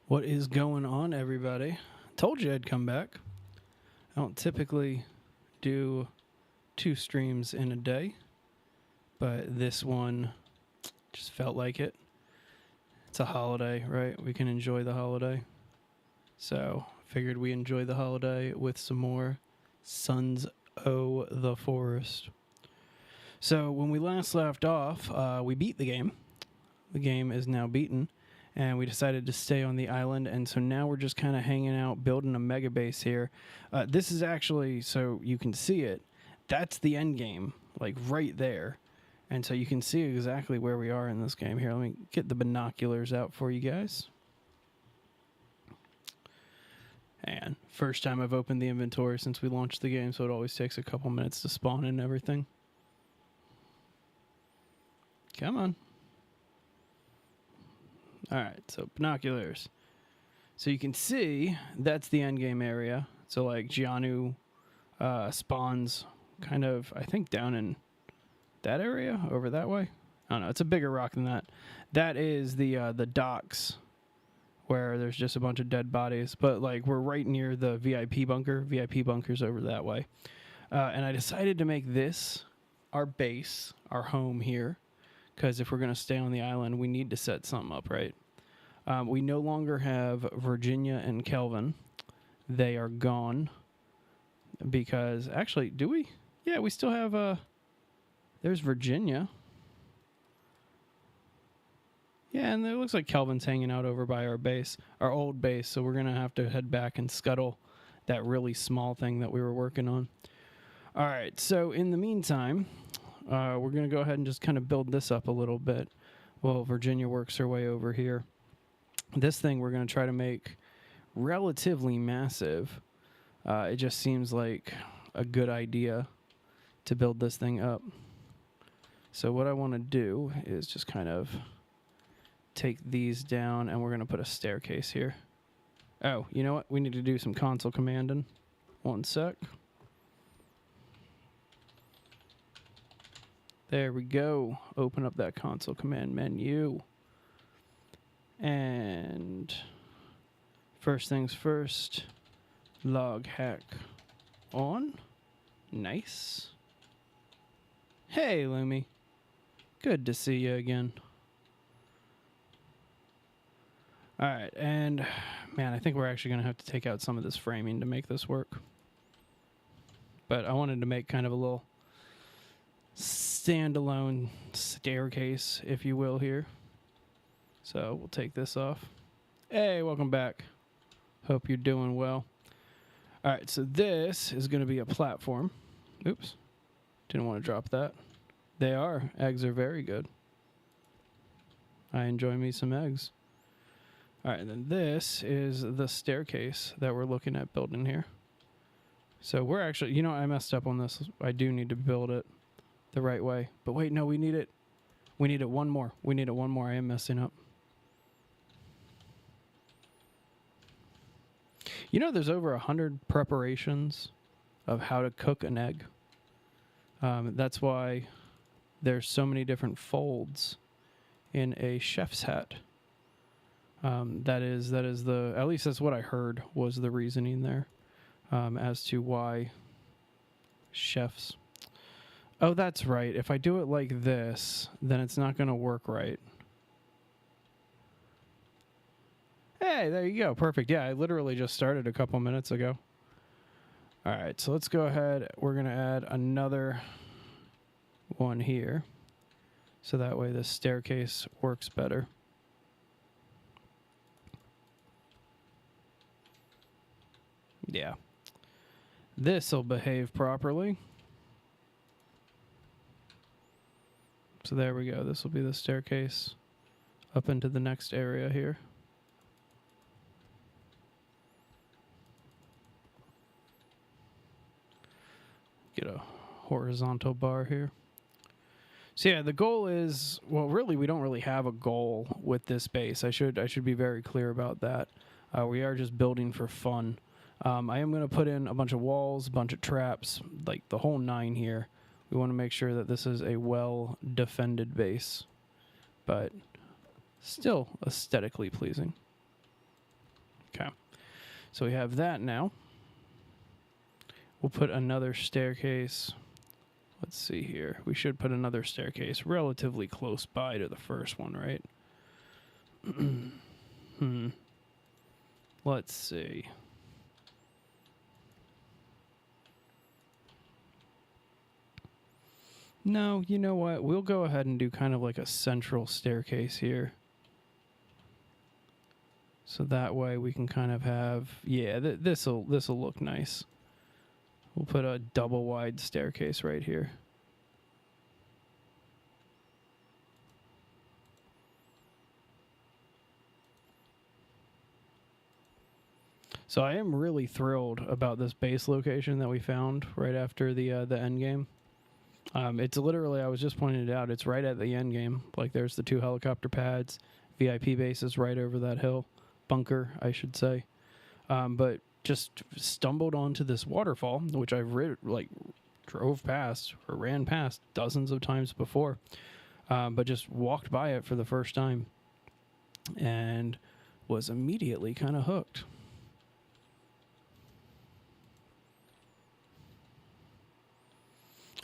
What is going on, everybody? Told you I'd come back. I don't typically do 2 streams in a day, but this one just felt like it. It's a holiday, right? We can enjoy the holiday. So, figured we enjoy the holiday with some more Sons o' the Forest. So, when we last left off, we beat the game. The game is now beaten. And we decided to stay on the island, and so now we're just kind of hanging out, building a mega base here. This is actually, so you can see it, that's the end game, like right there. And so you can see exactly where we are in this game. Here, let me get the binoculars out for you guys. And first time I've opened the inventory since we launched the game, so it always takes a couple minutes to spawn and everything. Come on. All right, so binoculars. So you can see that's the end game area. So like Gianu spawns kind of, I think, down in that area over that way. I don't know. It's a bigger rock than that. That is the docks where there's just a bunch of dead bodies. But like we're right near the VIP bunker. VIP bunker's over that way. And I decided to make this our base, our home here. Because if we're going to stay on the island, we need to set something up, right? We no longer have Virginia and Kelvin. They are gone. Because, actually, do we? Yeah, we still have, there's Virginia. Yeah, and it looks like Kelvin's hanging out over by our base, our old base. So we're going to have to head back and scuttle that really small thing that we were working on. All right, so in the meantime, we're going to go ahead and just kind of build this up a little bit while Virginia works her way over here. This thing we're going to try to make relatively massive. It just seems like a good idea to build this thing up. So what I want to do is just kind of take these down, and we're going to put a staircase here. Oh, you know what? We need to do some console commanding. One sec. There we go. Open up that console command menu. And first things first, log hack on. Nice. Hey, Lumi. Good to see you again. All right, and man, I think we're actually going to have to take out some of this framing to make this work. But I wanted to make kind of a little standalone staircase, if you will, here. So we'll take this off. Hey, welcome back. Hope you're doing well. All right, so this is going to be a platform. Oops, didn't want to drop that. They are. Eggs are very good. I enjoy me some eggs. All right, and then this is the staircase that we're looking at building here. So we're actually, you know, I messed up on this. I do need to build it the right way. But wait, no, we need it. We need it one more. We need it one more. I am messing up. You know, there's over 100 preparations of how to cook an egg. That's why there's so many different folds in a chef's hat. That is the, at least that's what I heard was the reasoning there, as to why chefs. Oh, that's right. If I do it like this, then it's not going to work right. Hey, there you go. Perfect. Yeah, I literally just started a couple minutes ago. All right, so let's go ahead. We're going to add another one here. So that way the staircase works better. Yeah. This will behave properly. So there we go. This will be the staircase up into the next area here. Get a horizontal bar here. So yeah, the goal is, well, really, we don't really have a goal with this base. I should be very clear about that. We are just building for fun. I am going to put in a bunch of walls, a bunch of traps, like the whole 9 here. We want to make sure that this is a well-defended base, but still aesthetically pleasing. Okay. So we have that now. We'll put another staircase. Let's see here. We should put another staircase relatively close by to the first one, right? Let's see. No, you know what? We'll go ahead and do kind of like a central staircase here. So that way we can kind of have, yeah, this'll look nice. We'll put a double wide staircase right here. So I am really thrilled about this base location that we found right after the end game. It's literally, I was just pointing it out, it's right at the end game. Like there's the 2 helicopter pads, VIP bases right over that hill. Bunker, I should say. But just stumbled onto this waterfall, which I've drove past or ran past dozens of times before. But just walked by it for the first time and was immediately kind of hooked.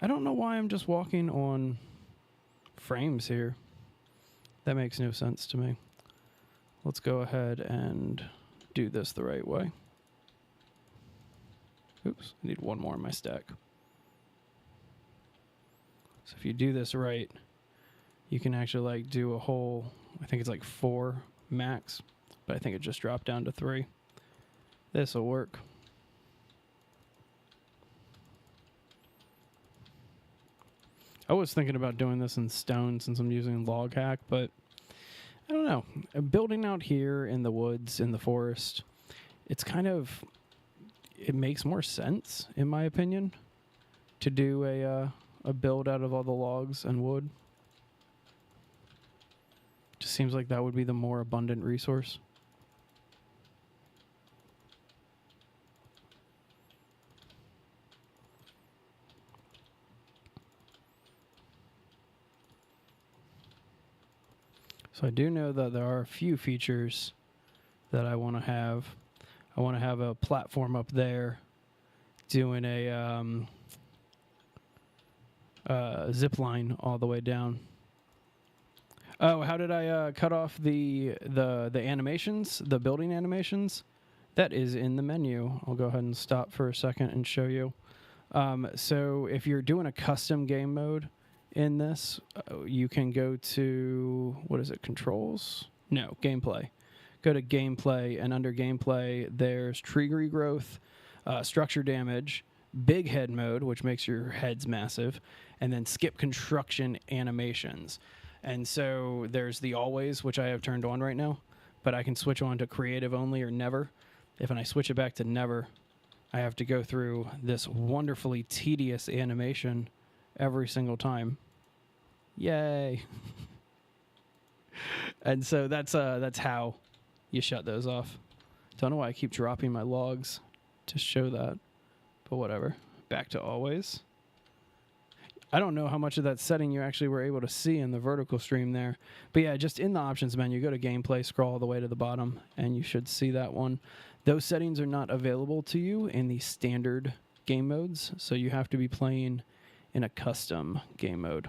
I don't know why I'm just walking on frames here. That makes no sense to me. Let's go ahead and do this the right way. Oops, I need one more in my stack. So if you do this right, you can actually like do a whole, I think it's like 4 max, but I think it just dropped down to 3. This will work. I was thinking about doing this in stone since I'm using log hack, but I don't know. Building out here in the woods, in the forest, it's kind of, it makes more sense, in my opinion, to do a build out of all the logs and wood. Just seems like that would be the more abundant resource. So I do know that there are a few features that I want to have. I want to have a platform up there doing a zip line all the way down. Oh, how did I cut off the animations, the building animations? That is in the menu. I'll go ahead and stop for a second and show you. So if you're doing a custom game mode in this, you can go to, what is it, controls? No, gameplay. Go to gameplay, and under gameplay, there's tree regrowth, structure damage, big head mode, which makes your heads massive, and then skip construction animations. And so there's the always, which I have turned on right now, but I can switch on to creative only or never. If I switch it back to never, I have to go through this wonderfully tedious animation every single time. Yay. And so that's how you shut those off. Don't know why I keep dropping my logs to show that, but whatever. Back to always. I don't know how much of that setting you actually were able to see in the vertical stream there. But yeah, just in the options menu, go to gameplay, scroll all the way to the bottom, and you should see that one. Those settings are not available to you in the standard game modes, so you have to be playing in a custom game mode.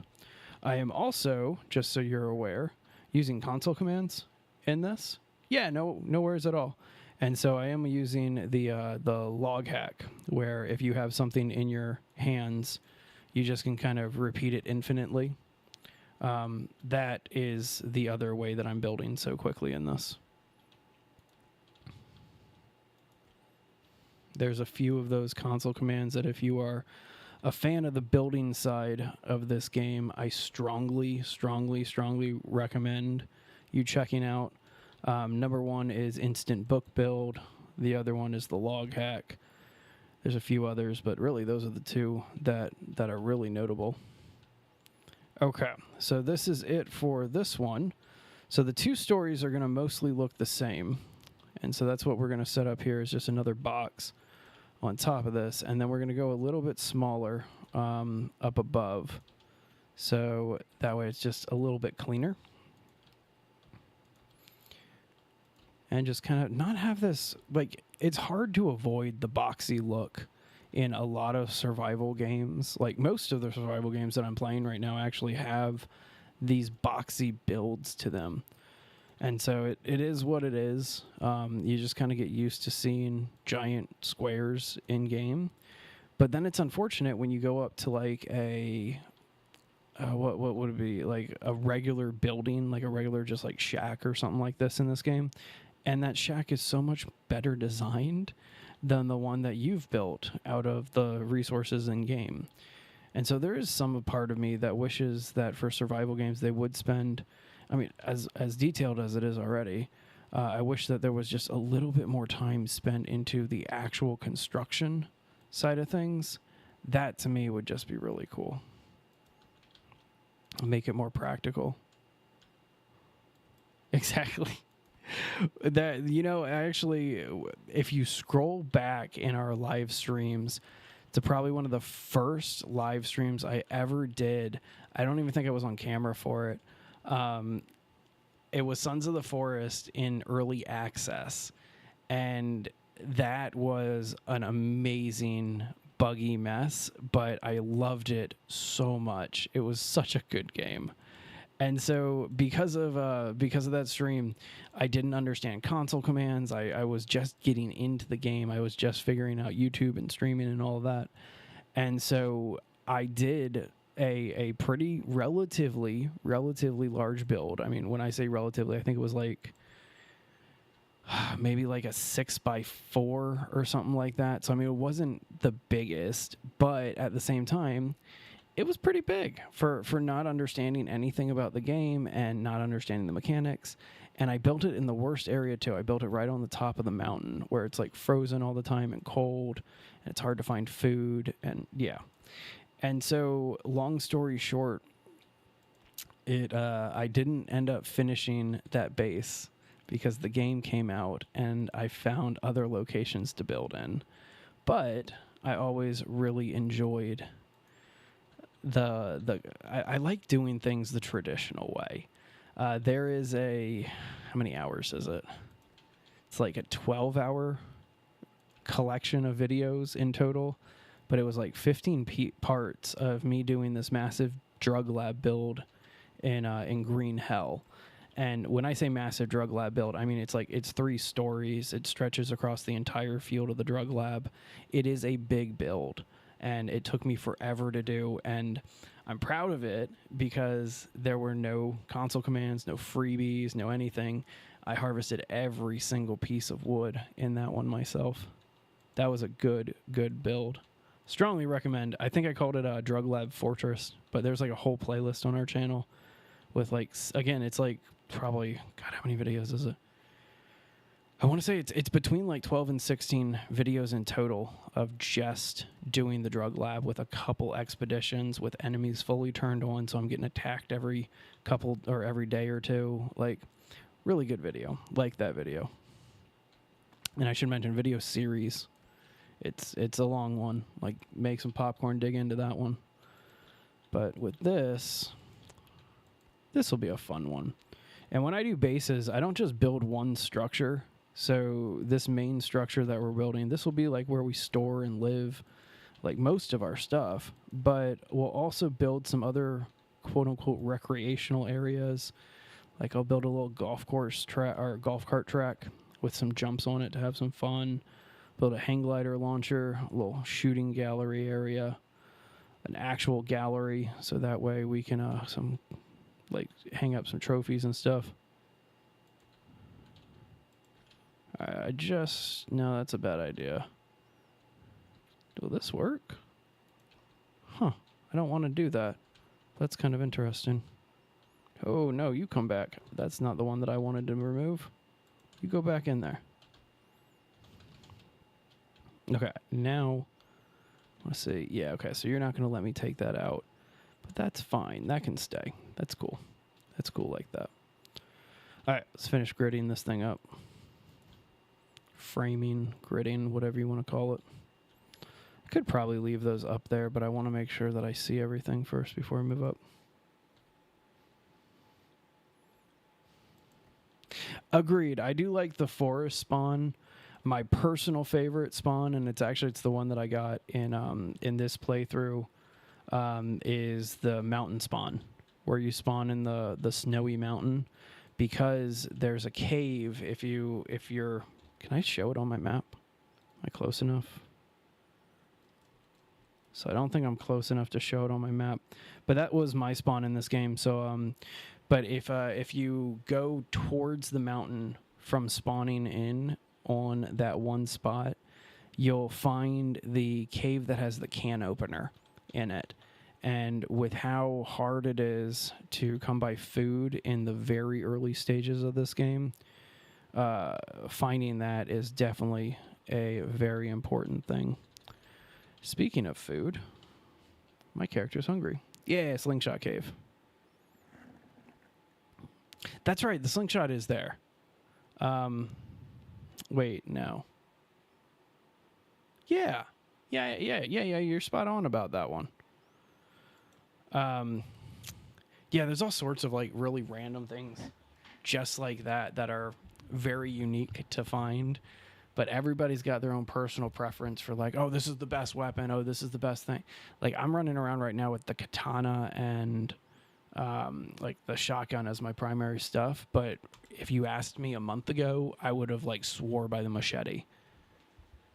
I am also, just so you're aware, using console commands in this. Yeah, no worries at all. And so I am using the log hack, where if you have something in your hands, you just can kind of repeat it infinitely. That is the other way that I'm building so quickly in this. There's a few of those console commands that if you are a fan of the building side of this game, I strongly, strongly, strongly recommend you checking out. Number 1 is Instant Book Build. The other one is the Log Hack. There's a few others, but really those are the 2 that are really notable. Okay, so this is it for this one. So the 2 stories are going to mostly look the same. And so that's what we're going to set up here, is just another box on top of this. And then we're going to go a little bit smaller up above. So that way it's just a little bit cleaner. and just kind of not have this, like, it's hard to avoid the boxy look in a lot of survival games. Like, most of the survival games that I'm playing right now actually have these boxy builds to them. And so it is what it is. You just kind of get used to seeing giant squares in game. But then it's unfortunate when you go up to like a what would it be, like a regular building, like a regular just like shack or something like this in this game, and that shack is so much better designed than the one that you've built out of the resources in game. And so there is some part of me that wishes that for survival games they would spend, I mean, as detailed as it is already, I wish that there was just a little bit more time spent into the actual construction side of things. That to me would just be really cool. Make it more practical. Exactly. That, you know, actually, if you scroll back in our live streams to probably one of the first live streams I ever did, I don't even think I was on camera for it. It was Sons of the Forest in early access, and that was an amazing buggy mess, but I loved it so much. It was such a good game. And so because of that stream, I didn't understand console commands. I was just getting into the game. I was just figuring out YouTube and streaming and all of that. And so I did a pretty relatively large build. I mean, when I say relatively, I think it was like maybe like a 6x4 or something like that. So I mean, it wasn't the biggest, but at the same time, it was pretty big for not understanding anything about the game and not understanding the mechanics. And I built it in the worst area too. I built it right on the top of the mountain where it's like frozen all the time and cold, and it's hard to find food, and yeah. And so long story short, I didn't end up finishing that base because the game came out and I found other locations to build in. But I always really enjoyed I like doing things the traditional way. There is how many hours is it? It's like a 12-hour collection of videos in total, but it was like 15 parts of me doing this massive drug lab build in Green Hell. And when I say massive drug lab build, I mean it's 3 stories. It stretches across the entire field of the drug lab. It is a big build, and it took me forever to do, and I'm proud of it because there were no console commands, no freebies, no anything. I harvested every single piece of wood in that one myself. That was a good build. Strongly recommend. I think I called it Drug Lab Fortress, but there's like a whole playlist on our channel with like, again, it's like probably, God, how many videos is it? I want to say it's between like 12 and 16 videos in total of just doing the drug lab with a couple expeditions with enemies fully turned on, so I'm getting attacked every couple or every day or two. Like, really good video. Like that video. And I should mention video series. It's a long one. Like, make some popcorn, dig into that one. But with this will be a fun one. And when I do bases, I don't just build one structure. So this main structure that we're building, this will be like where we store and live, like most of our stuff. But we'll also build some other quote-unquote recreational areas. Like I'll build a little golf course track or golf cart track with some jumps on it to have some fun. Build a hang glider launcher, a little shooting gallery area, an actual gallery, so that way we can hang up some trophies and stuff. No, that's a bad idea. Will this work? Huh, I don't want to do that. That's kind of interesting. Oh, no, you come back. That's not the one that I wanted to remove. You go back in there. Okay, now, let's see. Yeah, okay, so you're not going to let me take that out. But that's fine. That can stay. That's cool. That's cool like that. All right, let's finish gridding this thing up. Framing, gridding, whatever you want to call it. I could probably leave those up there, but I want to make sure that I see everything first before I move up. Agreed. I do like the forest spawn. My personal favorite spawn, and it's the one that I got in this playthrough, is the mountain spawn, where you spawn in the snowy mountain, because there's a cave. If you're, can I show it on my map? Am I close enough? So I don't think I'm close enough to show it on my map, but that was my spawn in this game. So but if you go towards the mountain from spawning in on that one spot, you'll find the cave that has the can opener in it. And with how hard it is to come by food in the very early stages of this game, finding that is definitely a very important thing. Speaking of food, my character's hungry. Yeah, Slingshot Cave. That's right, the slingshot is there. Wait, no. Yeah, you're spot on about that one. Yeah, there's all sorts of like really random things just like that are very unique to find, but everybody's got their own personal preference for like, oh, this is the best weapon, oh, this is the best thing. Like, I'm running around right now with the katana and like the shotgun as my primary stuff, but if you asked me a month ago, I would have like swore by the machete.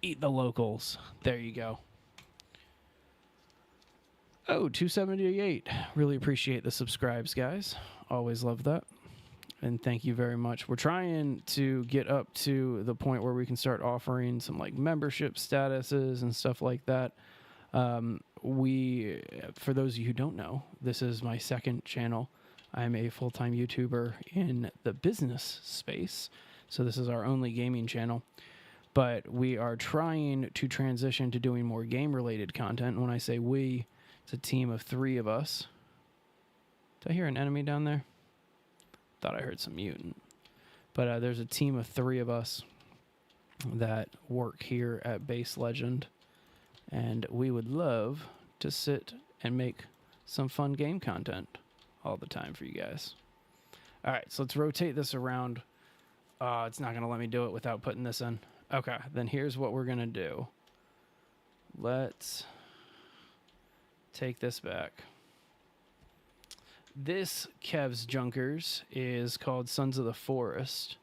Eat the locals. There you go. Oh, 278. Really appreciate the subscribes, guys. Always love that. And thank you very much. We're trying to get up to the point where we can start offering some like membership statuses and stuff like that. For those of you who don't know, this is my second channel. I'm a full-time YouTuber in the business space, so this is our only gaming channel. But we are trying to transition to doing more game-related content. When I say we, it's a team of 3 of us. Did I hear an enemy down there? Thought I heard some mutant. But there's a team of 3 of us that work here at Base Legend, and we would love to sit and make some fun game content all the time for you guys. All right, so let's rotate this around. It's not going to let me do it without putting this in. Okay, then here's what we're going to do. Let's take this back. This Kev's Junkers is called Sons of the Forest.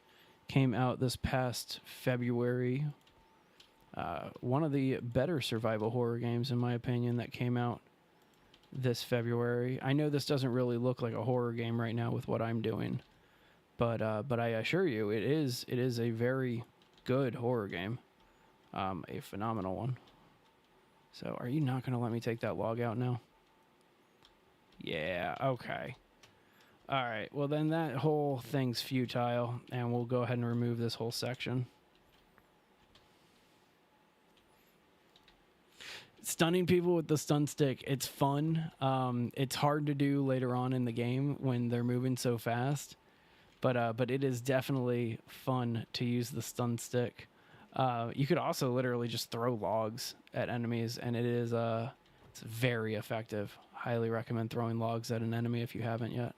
Came out this past February. One of the better survival horror games, in my opinion, that came out this February. I know this doesn't really look like a horror game right now with what I'm doing, but I assure you, it is a very good horror game, a phenomenal one. So, are you not going to let me take that log out now? Yeah, okay. All right, well then that whole thing's futile, and we'll go ahead and remove this whole section. Stunning people with the stun stick, it's fun. It's hard to do later on in the game when they're moving so fast, but it is definitely fun to use the stun stick. You could also literally just throw logs at enemies, and it's very effective. Highly recommend throwing logs at an enemy if you haven't yet.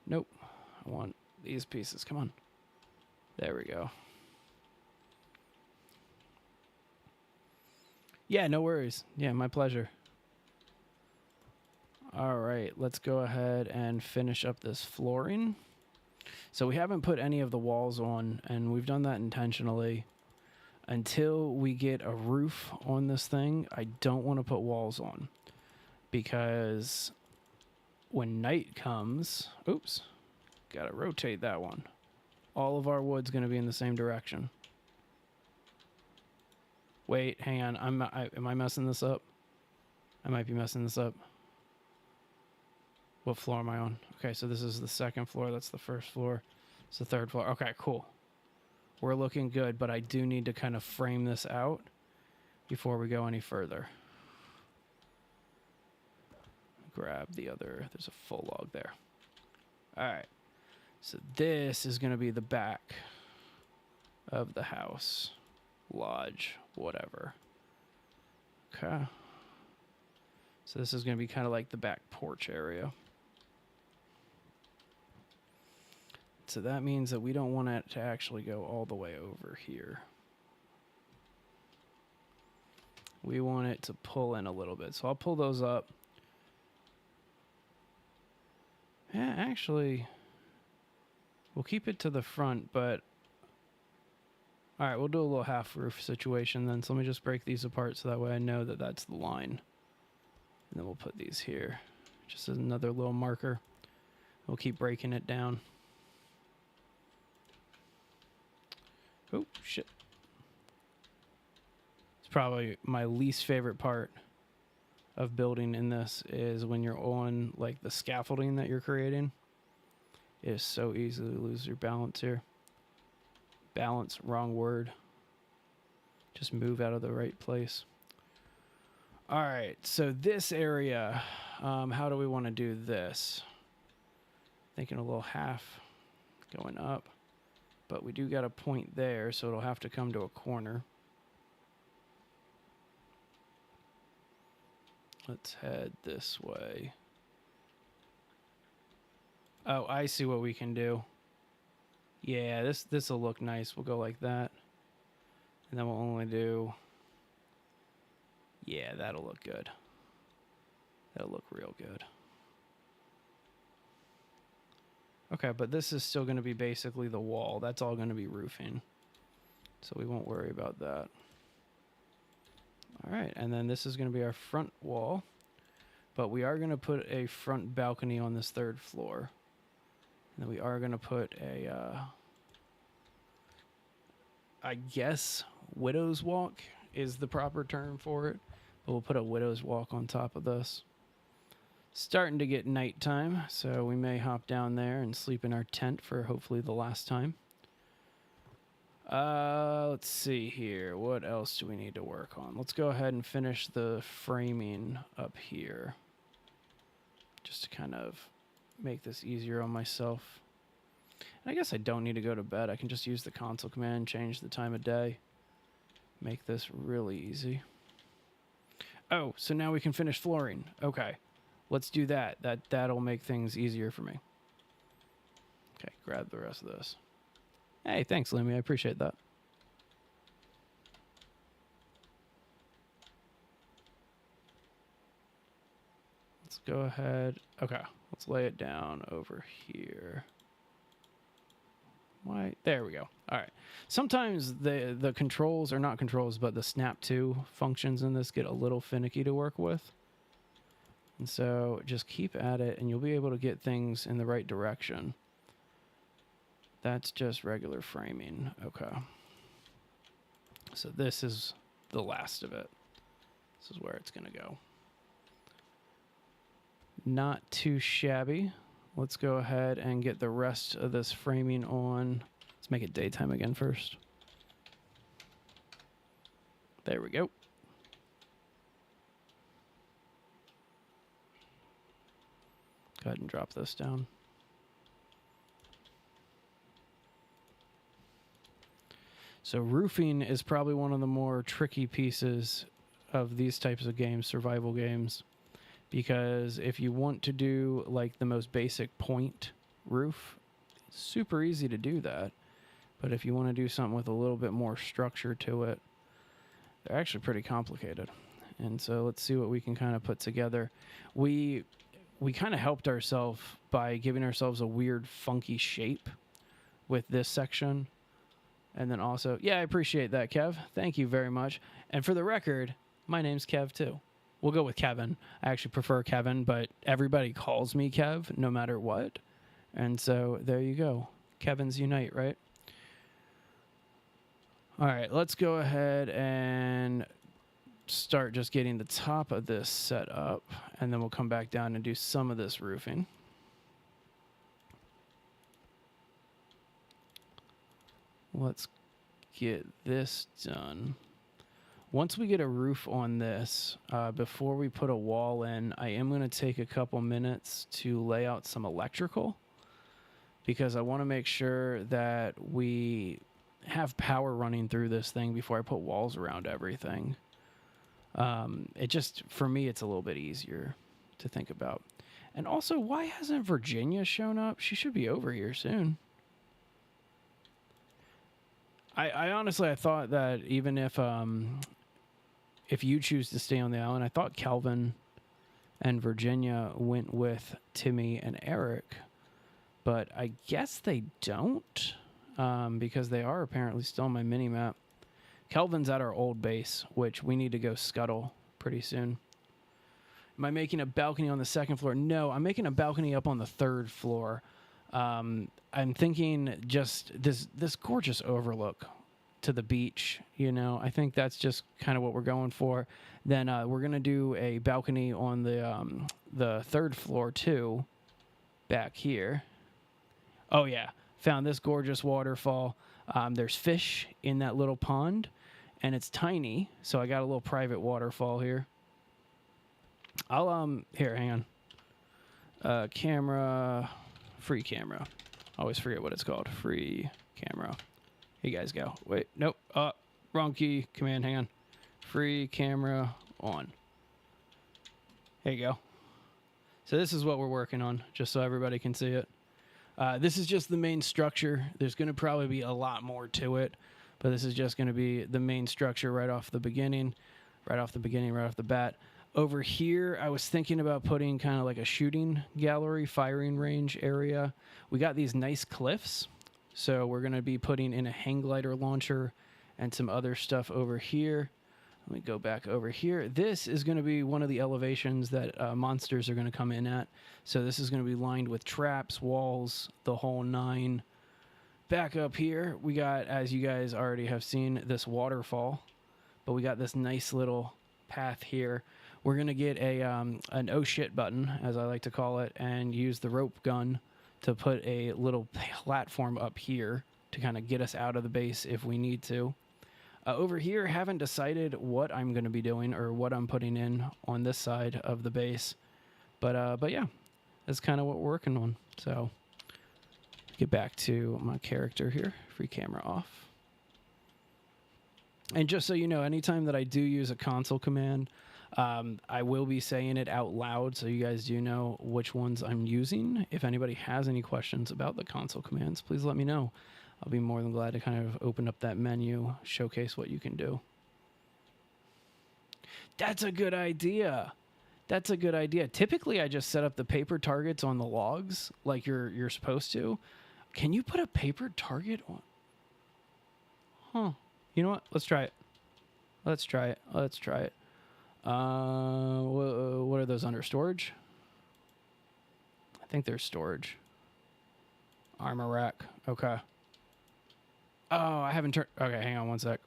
Nope, I want these pieces. Come on. There we go. Yeah, no worries. Yeah, my pleasure. All right, let's go ahead and finish up this flooring. So we haven't put any of the walls on, and we've done that intentionally. Until we get a roof on this thing, I don't want to put walls on, because when night comes, oops, gotta rotate that one. All of our wood's gonna be in the same direction. Wait, hang on. Am I messing this up? I might be messing this up. What floor am I on? Okay, so this is the second floor. That's the first floor. It's the third floor. Okay, cool. We're looking good, but I do need to kind of frame this out before we go any further. Grab the other. There's a full log there. All right. So this is going to be the back of the house. Lodge, whatever. Okay. So this is going to be kind of like the back porch area. so that means that we don't want it to actually go all the way over here. We want it to pull in a little bit. So I'll pull those up. Yeah, actually, we'll keep it to the front, but all right, we'll do a little half roof situation then. So let me just break these apart so that way I know that that's the line. And then we'll put these here just as another little marker. We'll keep breaking it down. Oh, shit. It's probably my least favorite part of building in this is when you're on like the scaffolding that you're creating. It is so easy to lose your balance here. Balance, wrong word. Just move out of the right place. All right, so this area, how do we want to do this? Thinking a little half going up, but we do got a point there, so it'll have to come to a corner. Let's head this way. Oh, I see what we can do. Yeah, this will look nice. We'll go like that. And then we'll only do... Yeah, that'll look good. That'll look real good. Okay, but this is still going to be basically the wall. That's all going to be roofing. So we won't worry about that. All right, and then this is going to be our front wall. But we are going to put a front balcony on this third floor. And then we are going to put a, I guess, widow's walk is the proper term for it. But we'll put a widow's walk on top of this. Starting to get nighttime, so we may hop down there and sleep in our tent for hopefully the last time. Let's see here. What else do we need to work on? Let's go ahead and finish the framing up here. Just to kind of make this easier on myself. And I guess I don't need to go to bed. I can just use the console command, change the time of day. Make this really easy. Oh, so now we can finish flooring. Okay. Let's do that. That'll make things easier for me. Okay, grab the rest of this. Hey, thanks, Lemmy. I appreciate that. Let's go ahead. Okay, let's lay it down over here. Why? There we go. All right. Sometimes the controls, or not controls, but the snap to functions in this get a little finicky to work with. And so just keep at it and you'll be able to get things in the right direction. That's just regular framing. Okay. So this is the last of it. This is where it's going to go. Not too shabby. Let's go ahead and get the rest of this framing on. Let's make it daytime again first. There we go. Go ahead and drop this down. So roofing is probably one of the more tricky pieces of these types of games, survival games, because if you want to do like the most basic point roof, it's super easy to do that. But if you want to do something with a little bit more structure to it, they're actually pretty complicated. And so let's see what we can kind of put together. We kind of helped ourselves by giving ourselves a weird, funky shape with this section. And then also, yeah, I appreciate that, Kev. Thank you very much. And for the record, my name's Kev, too. We'll go with Kevin. I actually prefer Kevin, but everybody calls me Kev no matter what. And so there you go. Kevins unite, right? All right, let's go ahead and start just getting the top of this set up, and then we'll come back down and do some of this roofing. Let's get this done. Once we get a roof on this, before we put a wall in, I am going to take a couple minutes to lay out some electrical, because I want to make sure that we have power running through this thing before I put walls around everything. It just, for me, it's a little bit easier to think about. And also, why hasn't Virginia shown up? She should be over here soon. I honestly, I thought that even if you choose to stay on the island, I thought Calvin and Virginia went with Timmy and Eric, but I guess they don't, because they are apparently still on my mini map. Kelvin's at our old base, which we need to go scuttle pretty soon. Am I making a balcony on the second floor? No, I'm making a balcony up on the third floor. I'm thinking just this gorgeous overlook to the beach, you know. I think that's just kind of what we're going for. Then we're gonna do a balcony on the third floor too, back here. Oh yeah, found this gorgeous waterfall. There's fish in that little pond, and it's tiny, so I got a little private waterfall here. I'll here, hang on. Camera, free camera. Always forget what it's called. Free camera. Here you guys go. Wait, nope. Wrong key. Command, hang on. Free camera on. There you go. So this is what we're working on, just so everybody can see it. This is just the main structure. There's going to probably be a lot more to it, but this is just going to be the main structure right off the beginning, right off the bat. Over here, I was thinking about putting kind of like a shooting gallery, firing range area. We got these nice cliffs, so we're going to be putting in a hang glider launcher and some other stuff over here. Let me go back over here. This is going to be one of the elevations that monsters are going to come in at. So this is going to be lined with traps, walls, the whole nine. Back up here, we got, as you guys already have seen, this waterfall. But we got this nice little path here. We're going to get an oh shit button, as I like to call it, and use the rope gun to put a little platform up here to kind of get us out of the base if we need to. Over here, haven't decided what I'm going to be doing or what I'm putting in on this side of the base. But yeah, that's kind of what we're working on. So get back to my character here. Free camera off. And just so you know, anytime that I do use a console command, I will be saying it out loud so you guys do know which ones I'm using. If anybody has any questions about the console commands, please let me know. I'll be more than glad to kind of open up that menu, showcase what you can do. That's a good idea. That's a good idea. Typically, I just set up the paper targets on the logs like you're supposed to. Can you put a paper target on? Huh. You know what? Let's try it. Let's try it. Let's try it. What are those under storage? I think they're storage. Armor rack. Okay. Oh, I haven't turned... Okay, hang on one sec.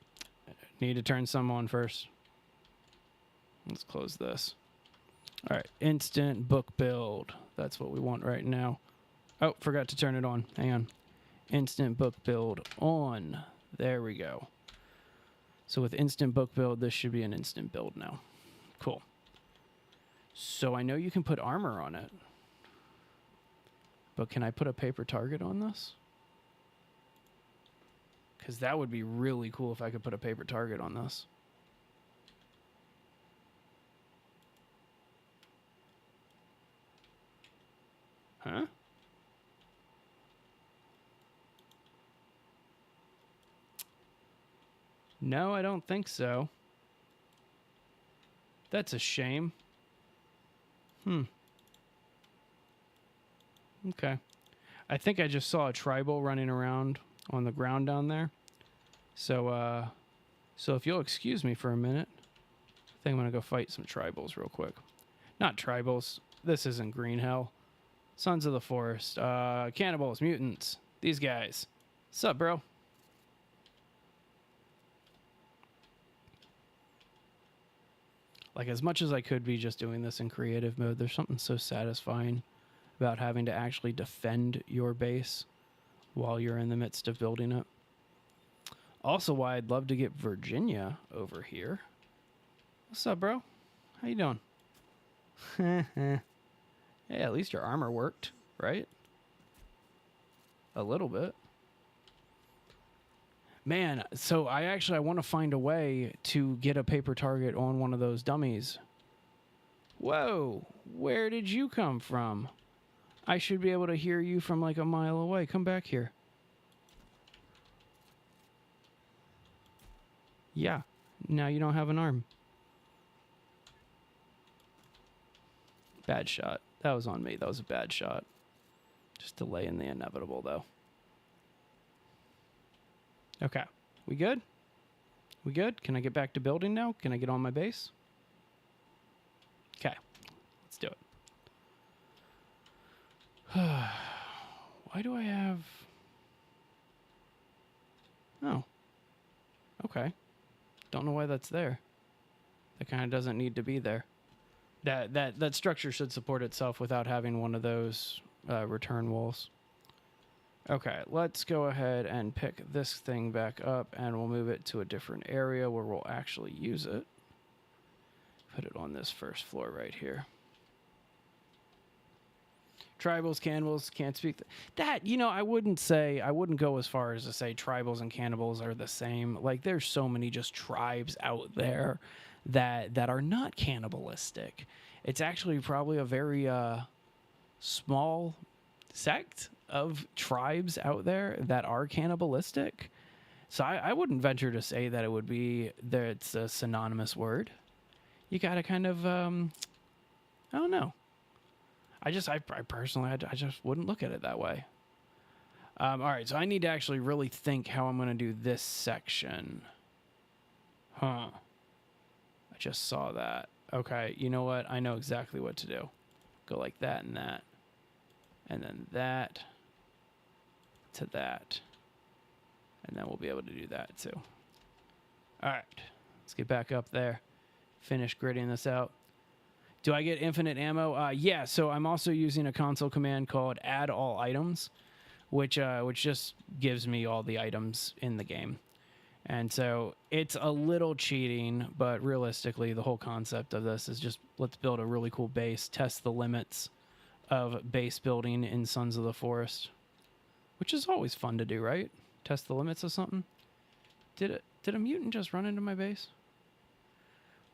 Need to turn some on first. Let's close this. All right, instant book build. That's what we want right now. Oh, forgot to turn it on. Hang on. Instant book build on. There we go. So with instant book build, this should be an instant build now. Cool. So I know you can put armor on it. But can I put a paper target on this? Because that would be really cool if I could put a paper target on this. Huh? No, I don't think so. That's a shame. Okay. I think I just saw a tribal running around on the ground down there. So if you'll excuse me for a minute, I think I'm going to go fight some tribals real quick. Not tribals. This isn't Green Hell. Sons of the Forest. Cannibals, mutants. These guys. Sup, bro? Like, as much as I could be just doing this in creative mode, there's something so satisfying about having to actually defend your base while you're in the midst of building it. Also, why I'd love to get Virginia over here. What's up, bro? How you doing? Hey, at least your armor worked, right? A little bit. Man, so I want to find a way to get a paper target on one of those dummies. Whoa, where did you come from? I should be able to hear you from like a mile away. Come back here. Yeah, now you don't have an arm. Bad shot. That was on me. That was a bad shot. Just delaying the inevitable, though. Okay. We good? We good? Can I get back to building now? Can I get on my base? Okay. Let's do it. Why do I have... Oh. Okay. Don't know why that's there. That kind of doesn't need to be there. That structure should support itself without having one of those return walls. Okay, let's go ahead and pick this thing back up, and we'll move it to a different area where we'll actually use it. Put it on this first floor right here. Tribals, cannibals, can't speak. That, you know, I wouldn't go as far as to say tribals and cannibals are the same. Like, there's so many just tribes out there that are not cannibalistic. It's actually probably a very small sect of tribes out there that are cannibalistic. So I wouldn't venture to say that it would be that it's a synonymous word. You gotta kind of I don't know. I personally I just wouldn't look at it that way. All right, so I need to actually really think how I'm gonna do this section. Huh. I just saw that. Okay, you know what? I know exactly what to do. Go like that and that. And then that to that. And then we'll be able to do that too. All right, let's get back up there. Finish gridding this out. Do I get infinite ammo? Yeah, so I'm also using a console command called add all items, which just gives me all the items in the game. And so it's a little cheating, but realistically, the whole concept of this is just let's build a really cool base, test the limits of base building in Sons of the Forest, which is always fun to do, right? Test the limits of something. Did a mutant just run into my base?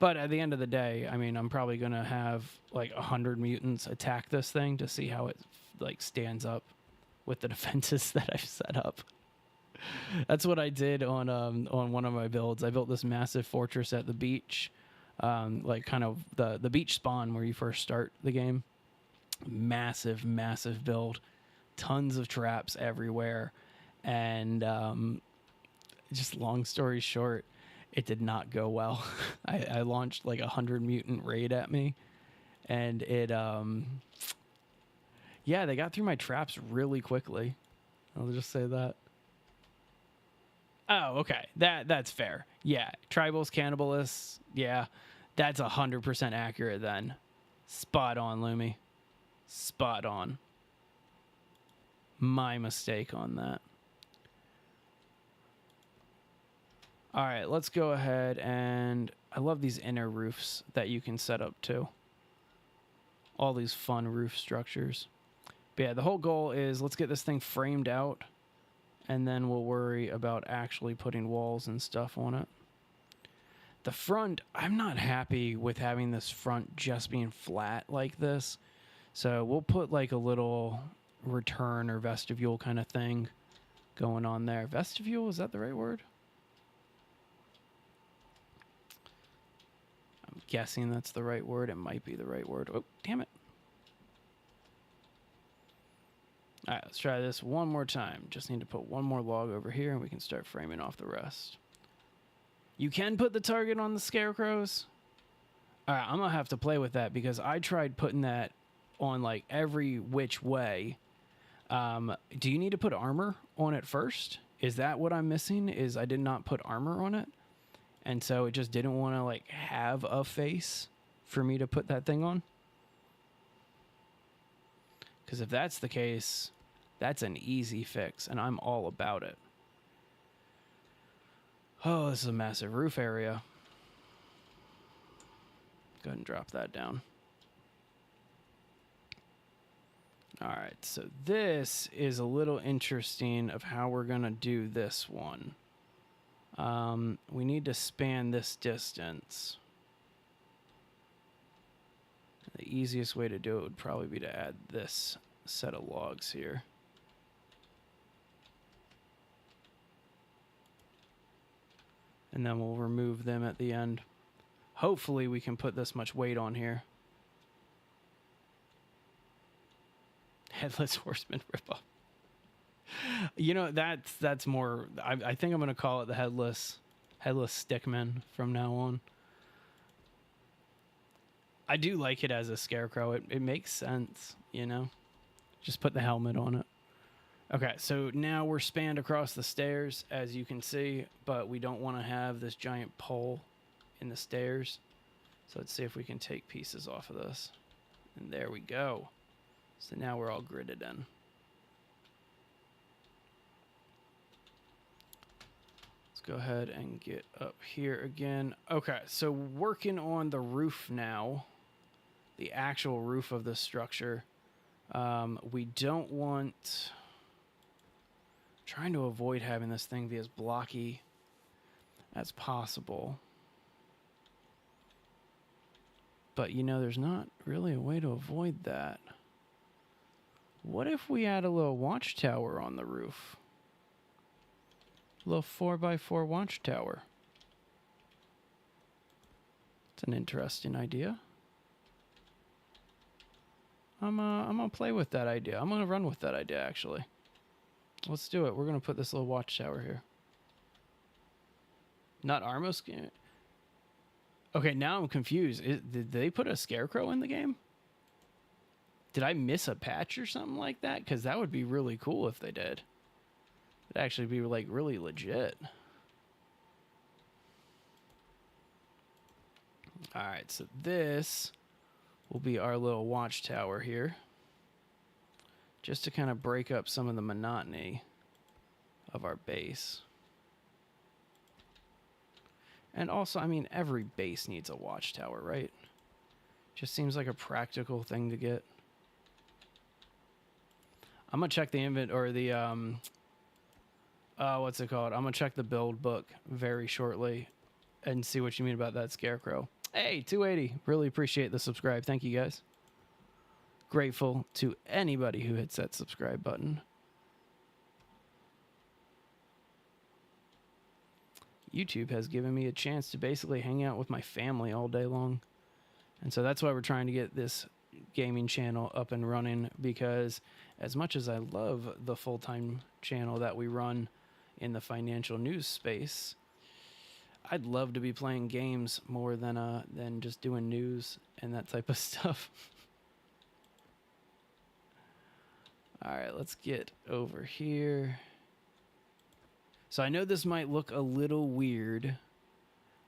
But at the end of the day, I mean, I'm probably going to have like 100 mutants attack this thing to see how it like stands up with the defenses that I've set up. That's what I did on one of my builds. I built this massive fortress at the beach, like kind of the beach spawn where you first start the game. Massive, massive build. Tons of traps everywhere. And just long story short, it did not go well. I launched like 100 mutant raid at me, and it yeah, they got through my traps really quickly. I'll just say that. Oh, okay. That's fair. Yeah, tribals, cannibalists. Yeah, that's 100% accurate then. Spot on, Lumi. Spot on. My mistake on that. All right, let's go ahead and I love these inner roofs that you can set up too. All these fun roof structures. But yeah, the whole goal is let's get this thing framed out, and then we'll worry about actually putting walls and stuff on it. The front, I'm not happy with having this front just being flat like this. So we'll put like a little return or vestibule kind of thing going on there. Vestibule, is that the right word? I'm guessing that's the right word. It might be the right word. Oh, damn it. All right, let's try this one more time. Just need to put one more log over here and we can start framing off the rest. You can put the target on the scarecrows. All right, I'm going to have to play with that because I tried putting that on like every which way. Do you need to put armor on it first? Is that what I'm missing? Is I did not put armor on it? And so it just didn't want to like have a face for me to put that thing on. Because if that's the case, that's an easy fix, and I'm all about it. Oh, this is a massive roof area. Go ahead and drop that down. All right, so this is a little interesting of how we're going to do this one. We need to span this distance. The easiest way to do it would probably be to add this set of logs here. and then we'll remove them at the end. Hopefully we can put this much weight on here. Headless Horseman ripoff. You know, that's more, I think I'm going to call it the Headless Stickman from now on. I do like it as a scarecrow. It makes sense, you know? Just put the helmet on it. Okay, so now we're spanned across the stairs, as you can see, but we don't want to have this giant pole in the stairs. So let's see if we can take pieces off of this. And there we go. So now we're all gridded in. Let's go ahead and get up here again. Okay, so working on the roof now, the actual roof of the structure. We don't want... Trying to avoid having this thing be as blocky as possible. But, you know, there's not really a way to avoid that. What if we add a little watchtower on the roof? A little 4x4 watchtower. It's an interesting idea. I'm gonna play with that idea. I'm gonna run with that idea, actually. Let's do it. We're gonna put this little watchtower here. Not Armo skin. Okay, now I'm confused. Did they put a scarecrow in the game? Did I miss a patch or something like that? Because that would be really cool if they did. It'd actually be like really legit. All right, so this will be our little watchtower here. Just to kind of break up some of the monotony of our base. And also, I mean, every base needs a watchtower, right? Just seems like a practical thing to get. I'm gonna check the or the what's it called? I'm gonna check the build book very shortly and see what you mean about that scarecrow. Hey, 280. Really appreciate the subscribe. Thank you guys. Grateful to anybody who hits that subscribe button. YouTube has given me a chance to basically hang out with my family all day long. And so that's why we're trying to get this gaming channel up and running, because as much as I love the full-time channel that we run in the financial news space, I'd love to be playing games more than just doing news and that type of stuff. All right, let's get over here. So I know this might look a little weird,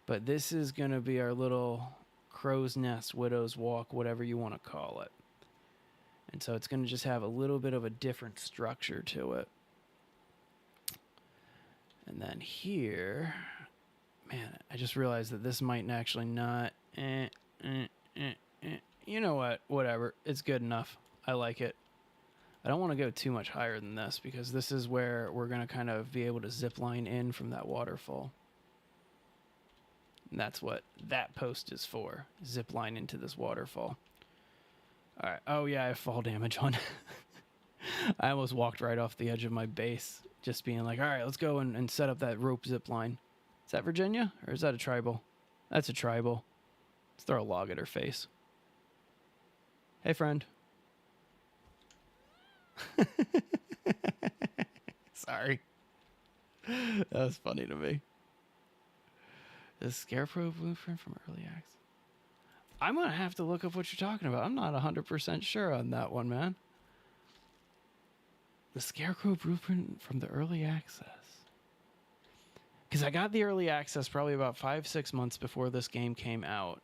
but this is going to be our little crow's nest, widow's walk, whatever you want to call it. And so it's going to just have a little bit of a different structure to it. And then here, man, I just realized that this might actually not... You know what? Whatever. It's good enough. I like it. I don't want to go too much higher than this, because this is where we're going to kind of be able to zip line in from that waterfall. And that's what that post is for. Zip line into this waterfall. All right. Oh, yeah, I have fall damage on. I almost walked right off the edge of my base, just being like, all right, let's go and set up that rope zip line. Is that Virginia, or is that a tribal? That's a tribal. Let's throw a log at her face. Hey, friend. Sorry. That was funny to me. The Scarecrow blueprint from early access. I'm going to have to look up what you're talking about. I'm not 100% sure on that one, man. The Scarecrow blueprint from the early access. Because I got the early access probably about 5-6 months before this game came out.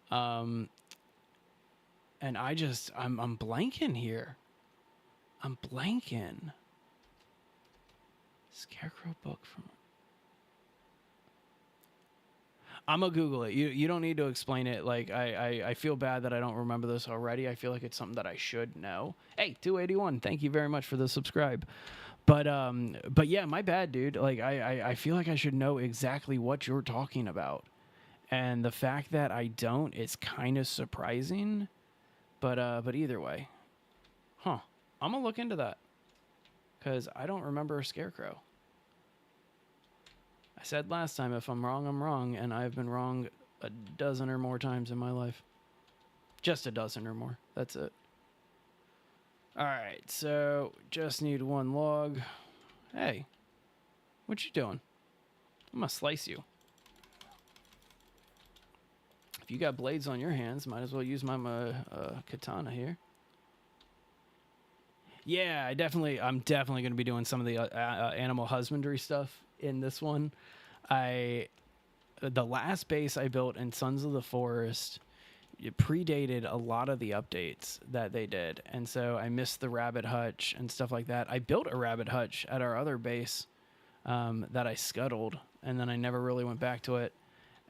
And I'm blanking here. I'm blanking. Scarecrow book from... I'm gonna Google it. You don't need to explain it. Like, I feel bad that I don't remember this already. I feel like it's something that I should know. Hey, 281, thank you very much for the subscribe. But yeah, my bad, dude. Like, I feel like I should know exactly what you're talking about. And the fact that I don't is kind of surprising. But either way. Huh. I'm gonna look into that. Because I don't remember a Scarecrow. I said last time, if I'm wrong, I'm wrong, and I've been wrong a dozen or more times in my life. Just a dozen or more. That's it. All right, so just need one log. Hey, what you doing? I'm gonna slice you. If you got blades on your hands, might as well use my katana here. Yeah, I'm definitely going to be doing some of the animal husbandry stuff in this one. The last base I built in Sons of the Forest, it predated a lot of the updates that they did, and so I missed the rabbit hutch and stuff like that. I built a rabbit hutch at our other base that I scuttled, and then I never really went back to it.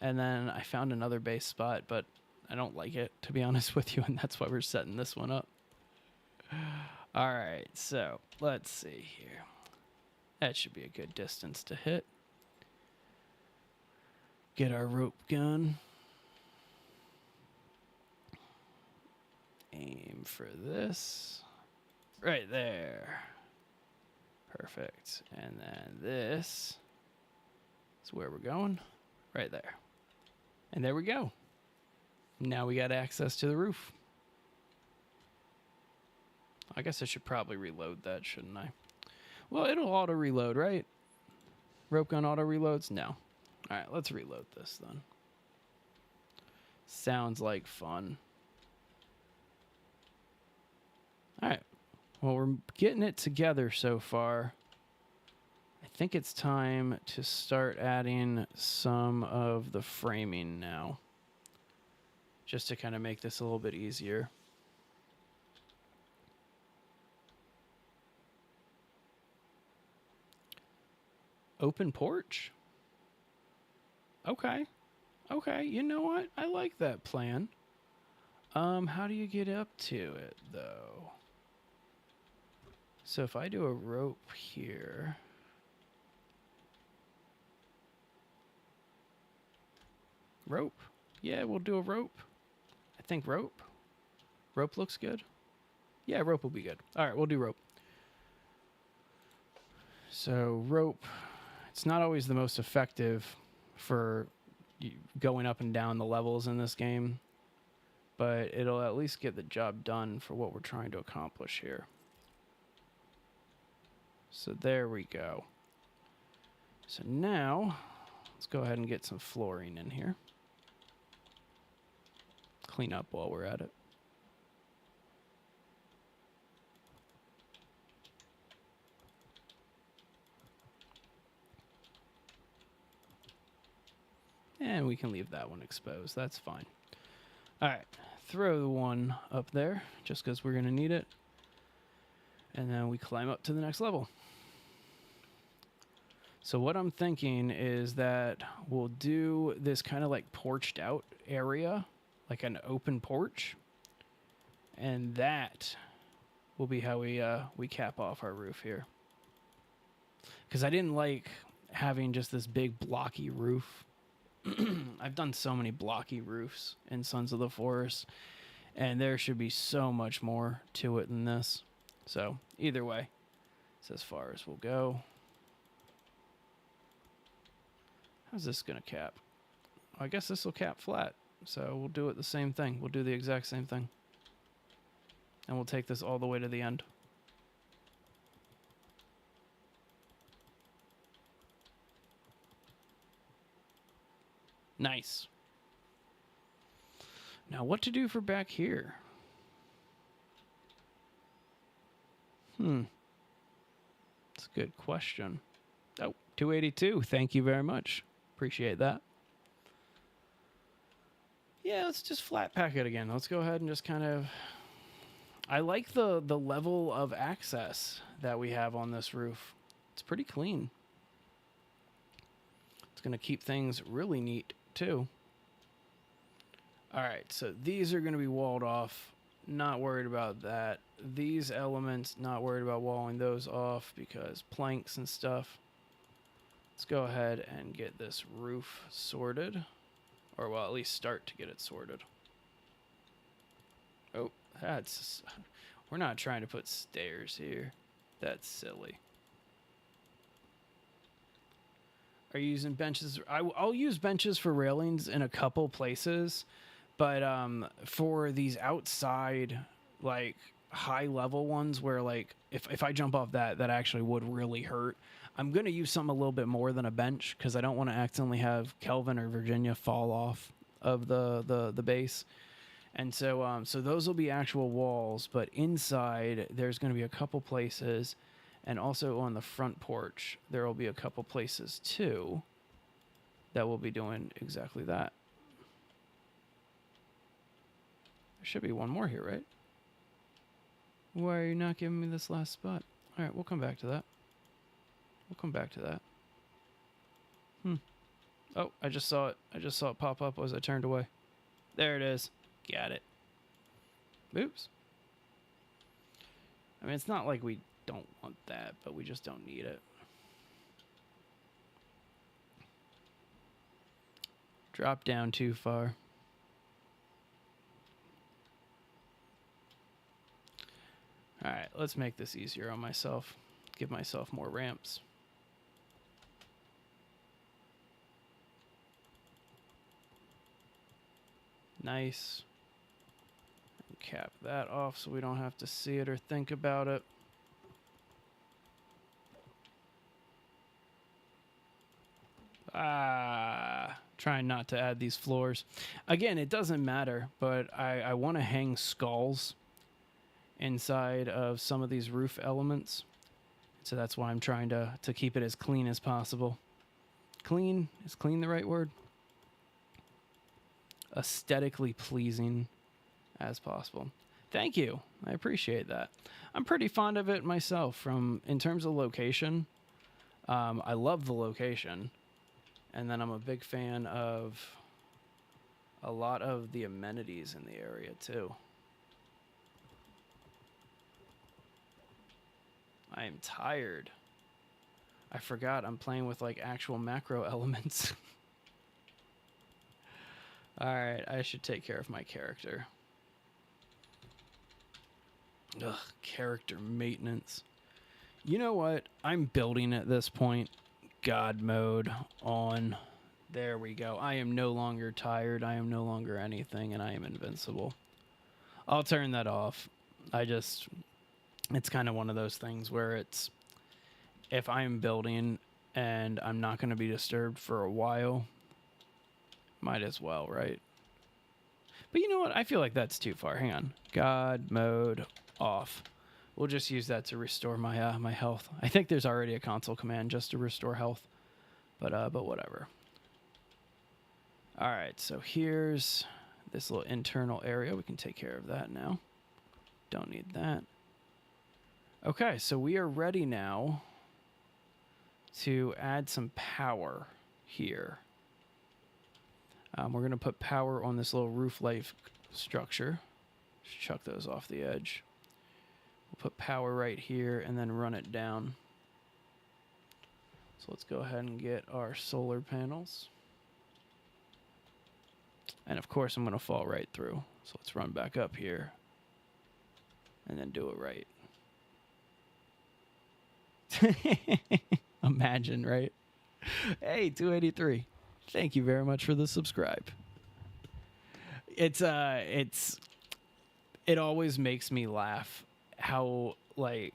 And then I found another base spot, but I don't like it, to be honest with you, and that's why we're setting this one up. All right, so let's see here. That should be a good distance to hit. Get our rope gun. Aim for this. Right there. Perfect. And then this is where we're going. Right there. And there we go. Now we got access to the roof. I guess I should probably reload that, shouldn't I? Well, it'll auto-reload, right? Rope gun auto-reloads? No. All right, let's reload this then. Sounds like fun. All right. Well, we're getting it together so far. I think it's time to start adding some of the framing now, just to kind of make this a little bit easier. Open porch? Okay. Okay, you know what? I like that plan. How do you get up to it, though? So if I do a rope here... Rope. Yeah, we'll do a rope. I think rope. Rope looks good. Yeah, rope will be good. All right, we'll do rope. So rope, it's not always the most effective for going up and down the levels in this game, but it'll at least get the job done for what we're trying to accomplish here. So there we go. So now, let's go ahead and get some flooring in here. Clean up while we're at it. And we can leave that one exposed. That's fine. All right. Throw the one up there just because we're going to need it. And then we climb up to the next level. So what I'm thinking is that we'll do this kind of like porched out area, like an open porch. And that will be how we cap off our roof here. Because I didn't like having just this big blocky roof. I've done so many blocky roofs in Sons of the Forest, and there should be so much more to it than this. So either way, it's as far as we'll go. How's this going to cap? I guess this will cap flat, so we'll do it the same thing. We'll do the exact same thing. And we'll take this all the way to the end. Nice. Now what to do for back here? That's a good question. Oh, 282. Thank you very much. Appreciate that. Yeah, let's just flat pack it again. Let's go ahead and just kind of... I like the level of access that we have on this roof. It's pretty clean. It's going to keep things really neat, too. All right, so these are going to be walled off. Not worried about that. These elements, not worried about walling those off because planks and stuff. Let's go ahead and get this roof sorted. Or, well, at least start to get it sorted. Oh, that's... We're not trying to put stairs here. That's silly. Are you using benches? I'll use benches for railings in a couple places, but for these outside, like high level ones where like if I jump off that actually would really hurt, I'm gonna use something a little bit more than a bench because I don't want to accidentally have Kelvin or Virginia fall off of the base. And so so those will be actual walls, but inside there's going to be a couple places, and also on the front porch there will be a couple places too that will be doing exactly that. There should be one more here, right? Why are you not giving me this last spot? All right, we'll come back to that. We'll come back to that. Oh, I just saw it. I just saw it pop up as I turned away. There it is. Got it. Oops. I mean, it's not like we don't want that, but we just don't need it. Drop down too far. All right, let's make this easier on myself. Give myself more ramps. Nice. And cap that off so we don't have to see it or think about it. Trying not to add these floors. Again, it doesn't matter, but I want to hang skulls inside of some of these roof elements. So that's why I'm trying to keep it as clean as possible. Clean? Is clean the right word? Aesthetically pleasing as possible. Thank you. I appreciate that. I'm pretty fond of it myself in terms of location. I love the location. And then I'm a big fan of a lot of the amenities in the area too. I am tired. I forgot I'm playing with like actual macro elements. Alright, I should take care of my character. Ugh, character maintenance. You know what? I'm building at this point. God mode on. There we go. I am no longer tired. I am no longer anything, and I am invincible. I'll turn that off. It's kind of one of those things where it's, if I'm building and I'm not going to be disturbed for a while, might as well, right? But you know what? I feel like that's too far. Hang on. God mode off. We'll just use that to restore my my health. I think there's already a console command just to restore health, but whatever. All right, so here's this little internal area. We can take care of that now. Don't need that. Okay, so we are ready now to add some power here. We're going to put power on this little roof life structure. Just chuck those off the edge. We'll put power right here and then run it down. So let's go ahead and get our solar panels. And of course I'm going to fall right through. So let's run back up here and then do it right. Imagine, right? Hey, 283. Thank you very much for the subscribe. It always makes me laugh how like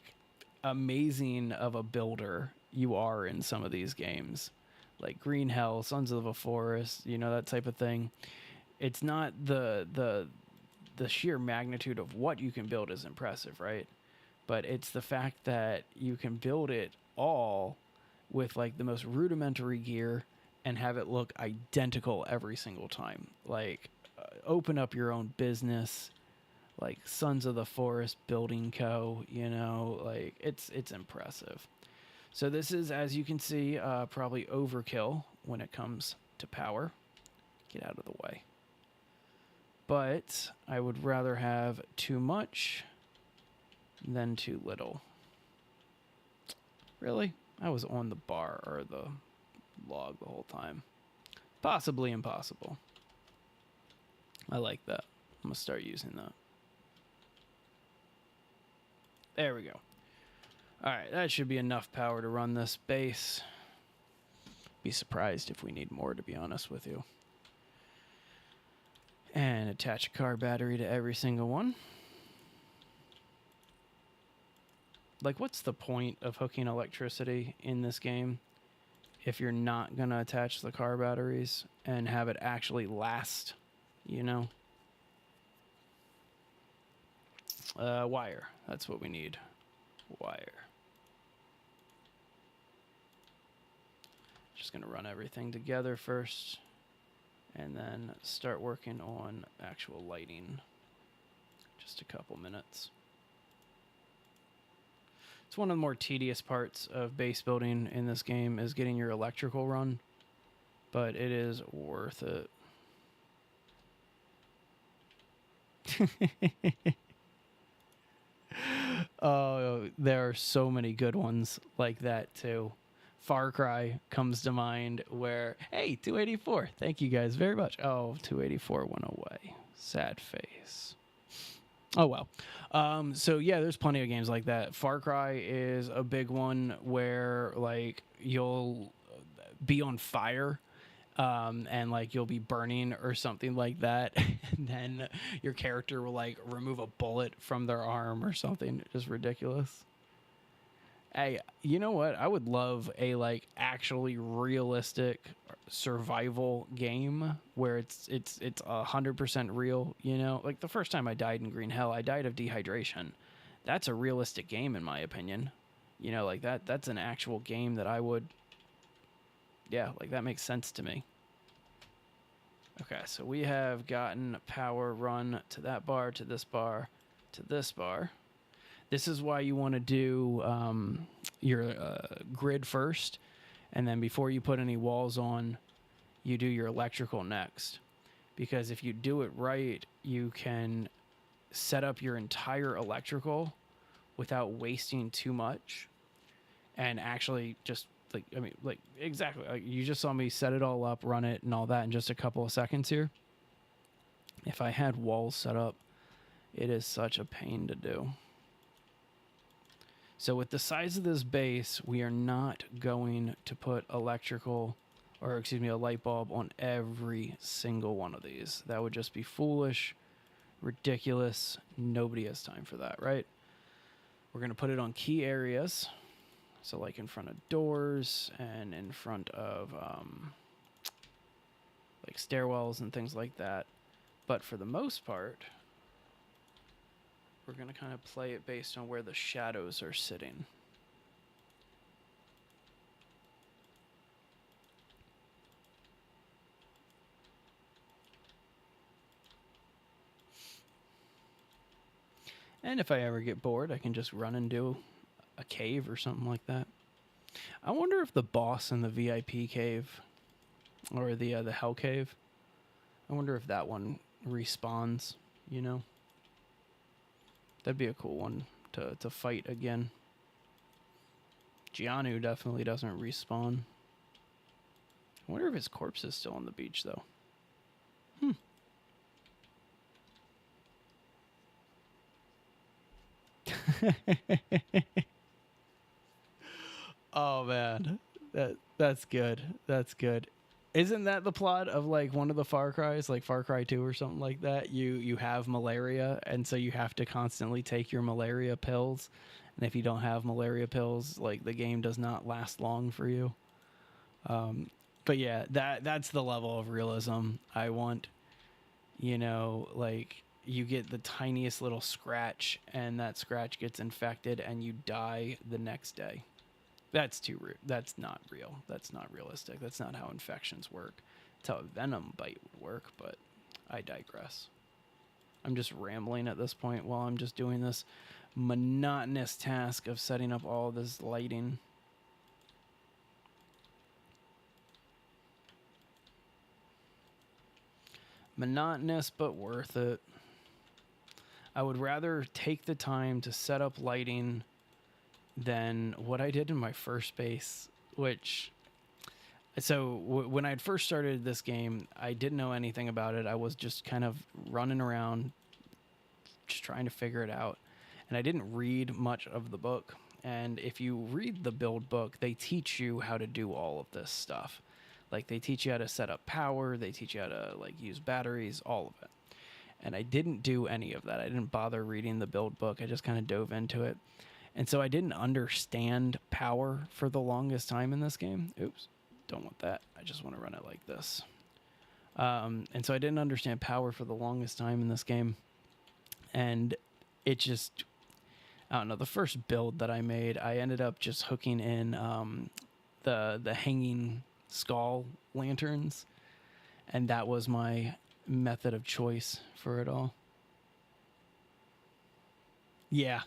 amazing of a builder you are in some of these games, like Green Hell, Sons of the Forest, you know, that type of thing. It's not the sheer magnitude of what you can build is impressive, right? But it's the fact that you can build it all with like the most rudimentary gear and have it look identical every single time. Like open up your own business, like Sons of the Forest Building Co., you know, like it's impressive. So this is, as you can see, probably overkill when it comes to power. Get out of the way. But I would rather have too much than too little. Really? I was on the bar or the log the whole time. Possibly impossible. I like that. I'm going to start using that. There we go. All right, that should be enough power to run this base. Be surprised if we need more, to be honest with you. And attach a car battery to every single one. Like, what's the point of hooking electricity in this game if you're not going to attach the car batteries and have it actually last, you know? Wire. That's what we need. Wire. Just going to run everything together first and then start working on actual lighting. Just a couple minutes. It's one of the more tedious parts of base building in this game is getting your electrical run, but it is worth it. Oh, there are so many good ones like that too. Far Cry comes to mind where, hey, 284, thank you guys very much. Oh, 284 went away. Sad face. Oh, well. So, yeah, there's plenty of games like that. Far Cry is a big one where, like, you'll be on fire and, like, you'll be burning or something like that. And then your character will, like, remove a bullet from their arm or something. Just ridiculous. Hey, you know what? I would love a, like, actually realistic survival game where it's 100% real, you know? Like, the first time I died in Green Hell, I died of dehydration. That's a realistic game, in my opinion. You know, like, that's an actual game that I would... Yeah, like, that makes sense to me. Okay, so we have gotten power run to that bar, to this bar, to this bar. This is why you want to do your grid first, and then before you put any walls on, you do your electrical next. Because if you do it right, you can set up your entire electrical without wasting too much, and actually just, like, I mean, like, exactly. Like, you just saw me set it all up, run it, and all that in just a couple of seconds here. If I had walls set up, it is such a pain to do. So with the size of this base, we are not going to put a light bulb on every single one of these. That would just be foolish, ridiculous. Nobody has time for that, right? We're going to put it on key areas. So like in front of doors and in front of like stairwells and things like that. But for the most part, we're going to kind of play it based on where the shadows are sitting. And if I ever get bored, I can just run and do a cave or something like that. I wonder if the boss in the VIP cave or the Hell Cave, I wonder if that one respawns, you know? That'd be a cool one to fight again. Gianu definitely doesn't respawn. I wonder if his corpse is still on the beach, though. Oh, man. That's good. That's good. Isn't that the plot of, like, one of the Far Cries, like Far Cry 2 or something like that? You have malaria, and so you have to constantly take your malaria pills. And if you don't have malaria pills, like, the game does not last long for you. But yeah, that's the level of realism I want. You know, like, you get the tiniest little scratch, and that scratch gets infected, and you die the next day. That's that's not real. That's not realistic. That's not how infections work. It's how a venom bite would work, but I digress. I'm just rambling at this point while I'm just doing this monotonous task of setting up all this lighting. Monotonous, but worth it. I would rather take the time to set up lighting than what I did in my first base, which... So when I first started this game, I didn't know anything about it. I was just kind of running around, just trying to figure it out. And I didn't read much of the book. And if you read the build book, they teach you how to do all of this stuff. Like, they teach you how to set up power, they teach you how to, like, use batteries, all of it. And I didn't do any of that. I didn't bother reading the build book. I just kind of dove into it. And so I didn't understand power for the longest time in this game. Oops, don't want that. I just want to run it like this. And so I didn't understand power for the longest time in this game. And it just, I don't know, the first build that I made, I ended up just hooking in the hanging skull lanterns. And that was my method of choice for it all. Yeah.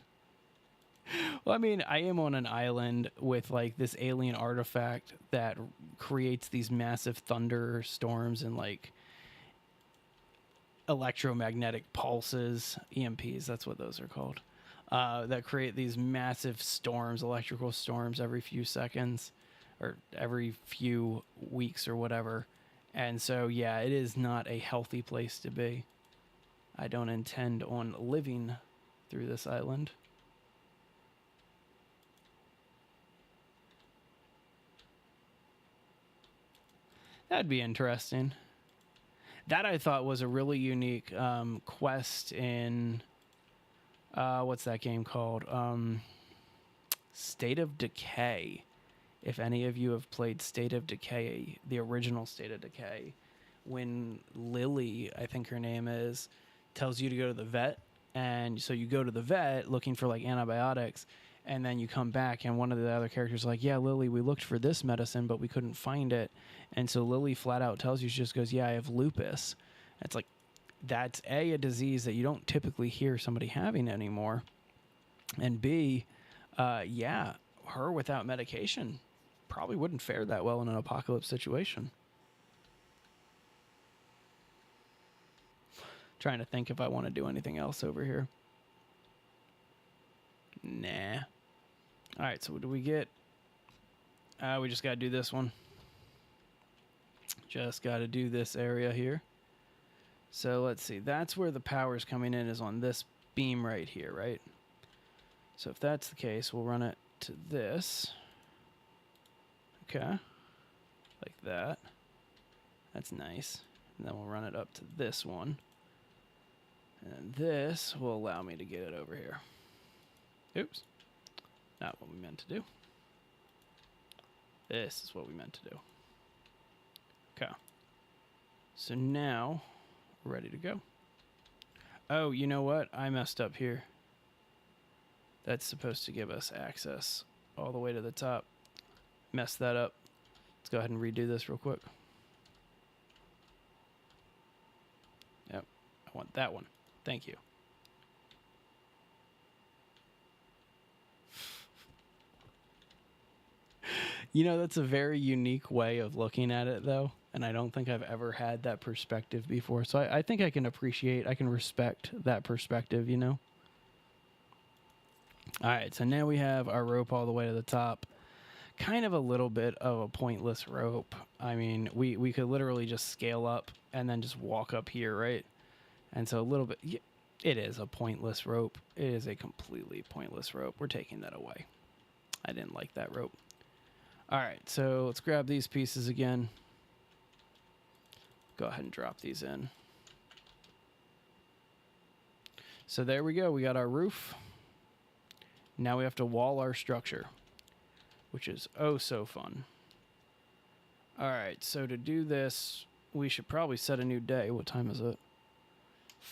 Well, I mean, I am on an island with like this alien artifact that creates these massive thunderstorms and like electromagnetic pulses, EMPs, that's what those are called, that create these massive storms, electrical storms every few seconds or every few weeks or whatever. And so, yeah, it is not a healthy place to be. I don't intend on living through this island. That'd be interesting. That I thought was a really unique quest in what's that game called? State of Decay. If any of you have played State of Decay, the original State of Decay, when Lily, I think her name is, tells you to go to the vet, and so you go to the vet looking for like antibiotics, and then you come back and one of the other characters is like, yeah, Lily, we looked for this medicine but we couldn't find it. And so Lily flat out tells you, she just goes, yeah, I have lupus. It's like, that's a disease that you don't typically hear somebody having anymore, and B, yeah, her without medication probably wouldn't fare that well in an apocalypse situation. Trying to think if I want to do anything else over here. Nah. All right, so what do we get? We just got to do this one. Just got to do this area here. So let's see. That's where the power's coming in, is on this beam right here, right? So if that's the case, we'll run it to this. Okay. Like that. That's nice. And then we'll run it up to this one. And this will allow me to get it over here. Oops. Not what we meant to do. This is what we meant to do. Okay. So now we're ready to go. Oh, you know what? I messed up here. That's supposed to give us access all the way to the top. Messed that up. Let's go ahead and redo this real quick. Yep. I want that one. Thank you. You know, that's a very unique way of looking at it, though. And I don't think I've ever had that perspective before. So I think I can appreciate, I can respect that perspective, you know? All right, so now we have our rope all the way to the top. Kind of a little bit of a pointless rope. I mean, we could literally just scale up and then just walk up here, right? And so a little bit, it is a pointless rope. It is a completely pointless rope. We're taking that away. I didn't like that rope. All right, so let's grab these pieces again. Go ahead and drop these in. So there we go. We got our roof. Now we have to wall our structure, which is oh so fun. All right, so to do this, we should probably set a new day. What time is it?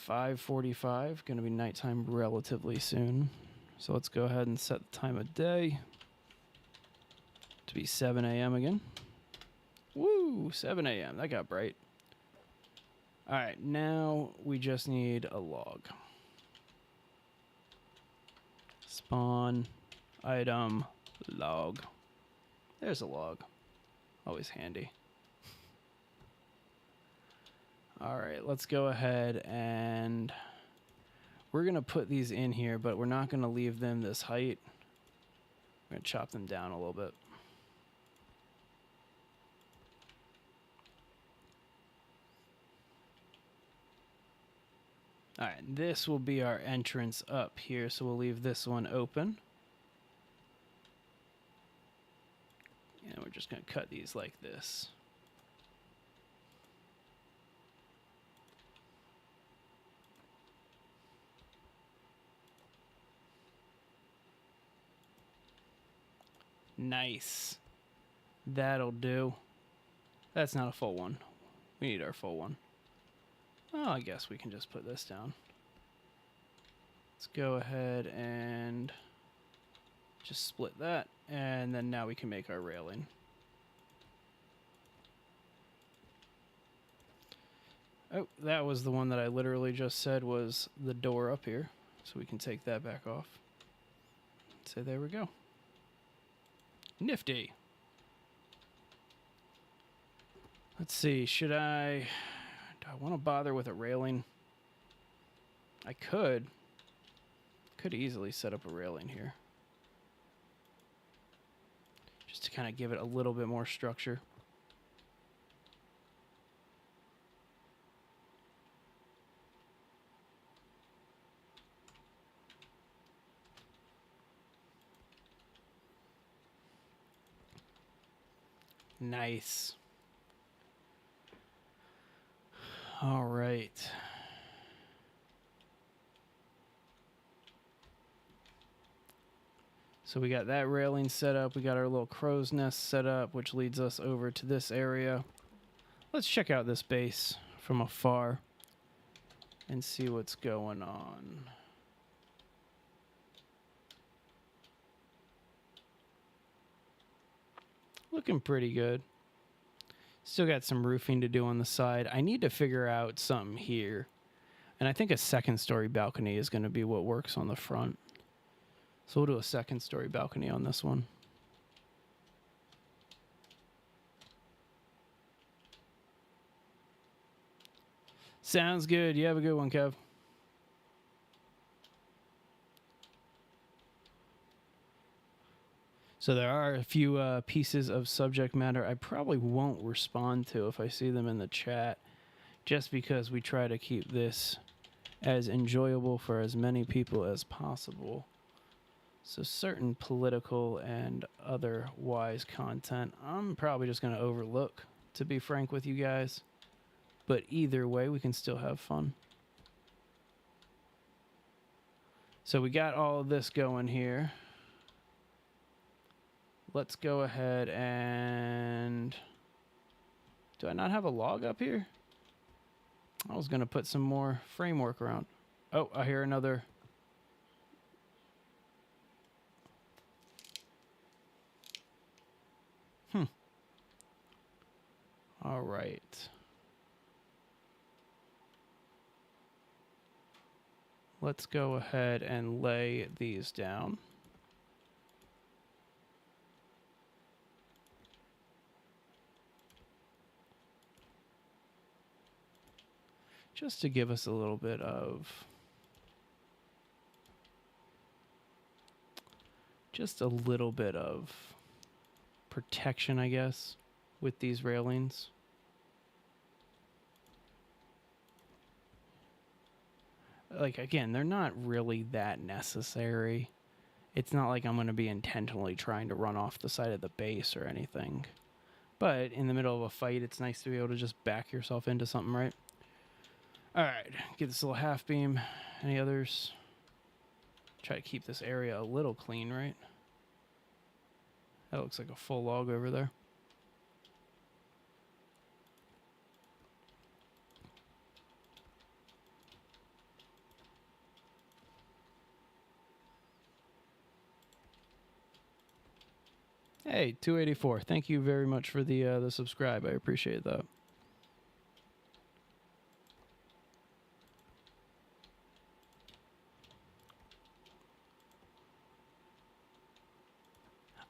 5:45. Going to be nighttime relatively soon. So let's go ahead and set the time of day to be 7 a.m. again. Woo, 7 a.m. That got bright. All right, now we just need a log. Spawn, item, log. There's a log. Always handy. All right, let's go ahead and we're going to put these in here, but we're not going to leave them this height. We're going to chop them down a little bit. All right, this will be our entrance up here, so we'll leave this one open. And we're just going to cut these like this. Nice. That'll do. That's not a full one. We need our full one. Oh, I guess we can just put this down. Let's go ahead and just split that, and then now we can make our railing. Oh, that was the one that I literally just said was the door up here, so we can take that back off. So there we go. Nifty. Let's see, do I want to bother with a railing? I could easily set up a railing here. Just to kind of give it a little bit more structure. Nice. All right. So we got that railing set up. We got our little crow's nest set up, which leads us over to this area. Let's check out this base from afar and see what's going on. Looking pretty good. Still got some roofing to do on the side. I need to figure out something here. And I think a second story balcony is going to be what works on the front. So we'll do a second story balcony on this one. Sounds good. You have a good one, Kev. So there are a few pieces of subject matter I probably won't respond to if I see them in the chat, just because we try to keep this as enjoyable for as many people as possible. So certain political and otherwise content, I'm probably just going to overlook, to be frank with you guys. But either way, we can still have fun. So we got all of this going here. Let's go ahead and... Do I not have a log up here? I was going to put some more framework around. Oh, I hear another... All right. Let's go ahead and lay these down. Just to give us a little bit of... Just a little bit of protection, I guess, with these railings. Like, again, they're not really that necessary. It's not like I'm going to be intentionally trying to run off the side of the base or anything. But in the middle of a fight, it's nice to be able to just back yourself into something, right? All right, get this little half beam. Any others? Try to keep this area a little clean, right? That looks like a full log over there. Hey, 284. Thank you very much for the subscribe. I appreciate that.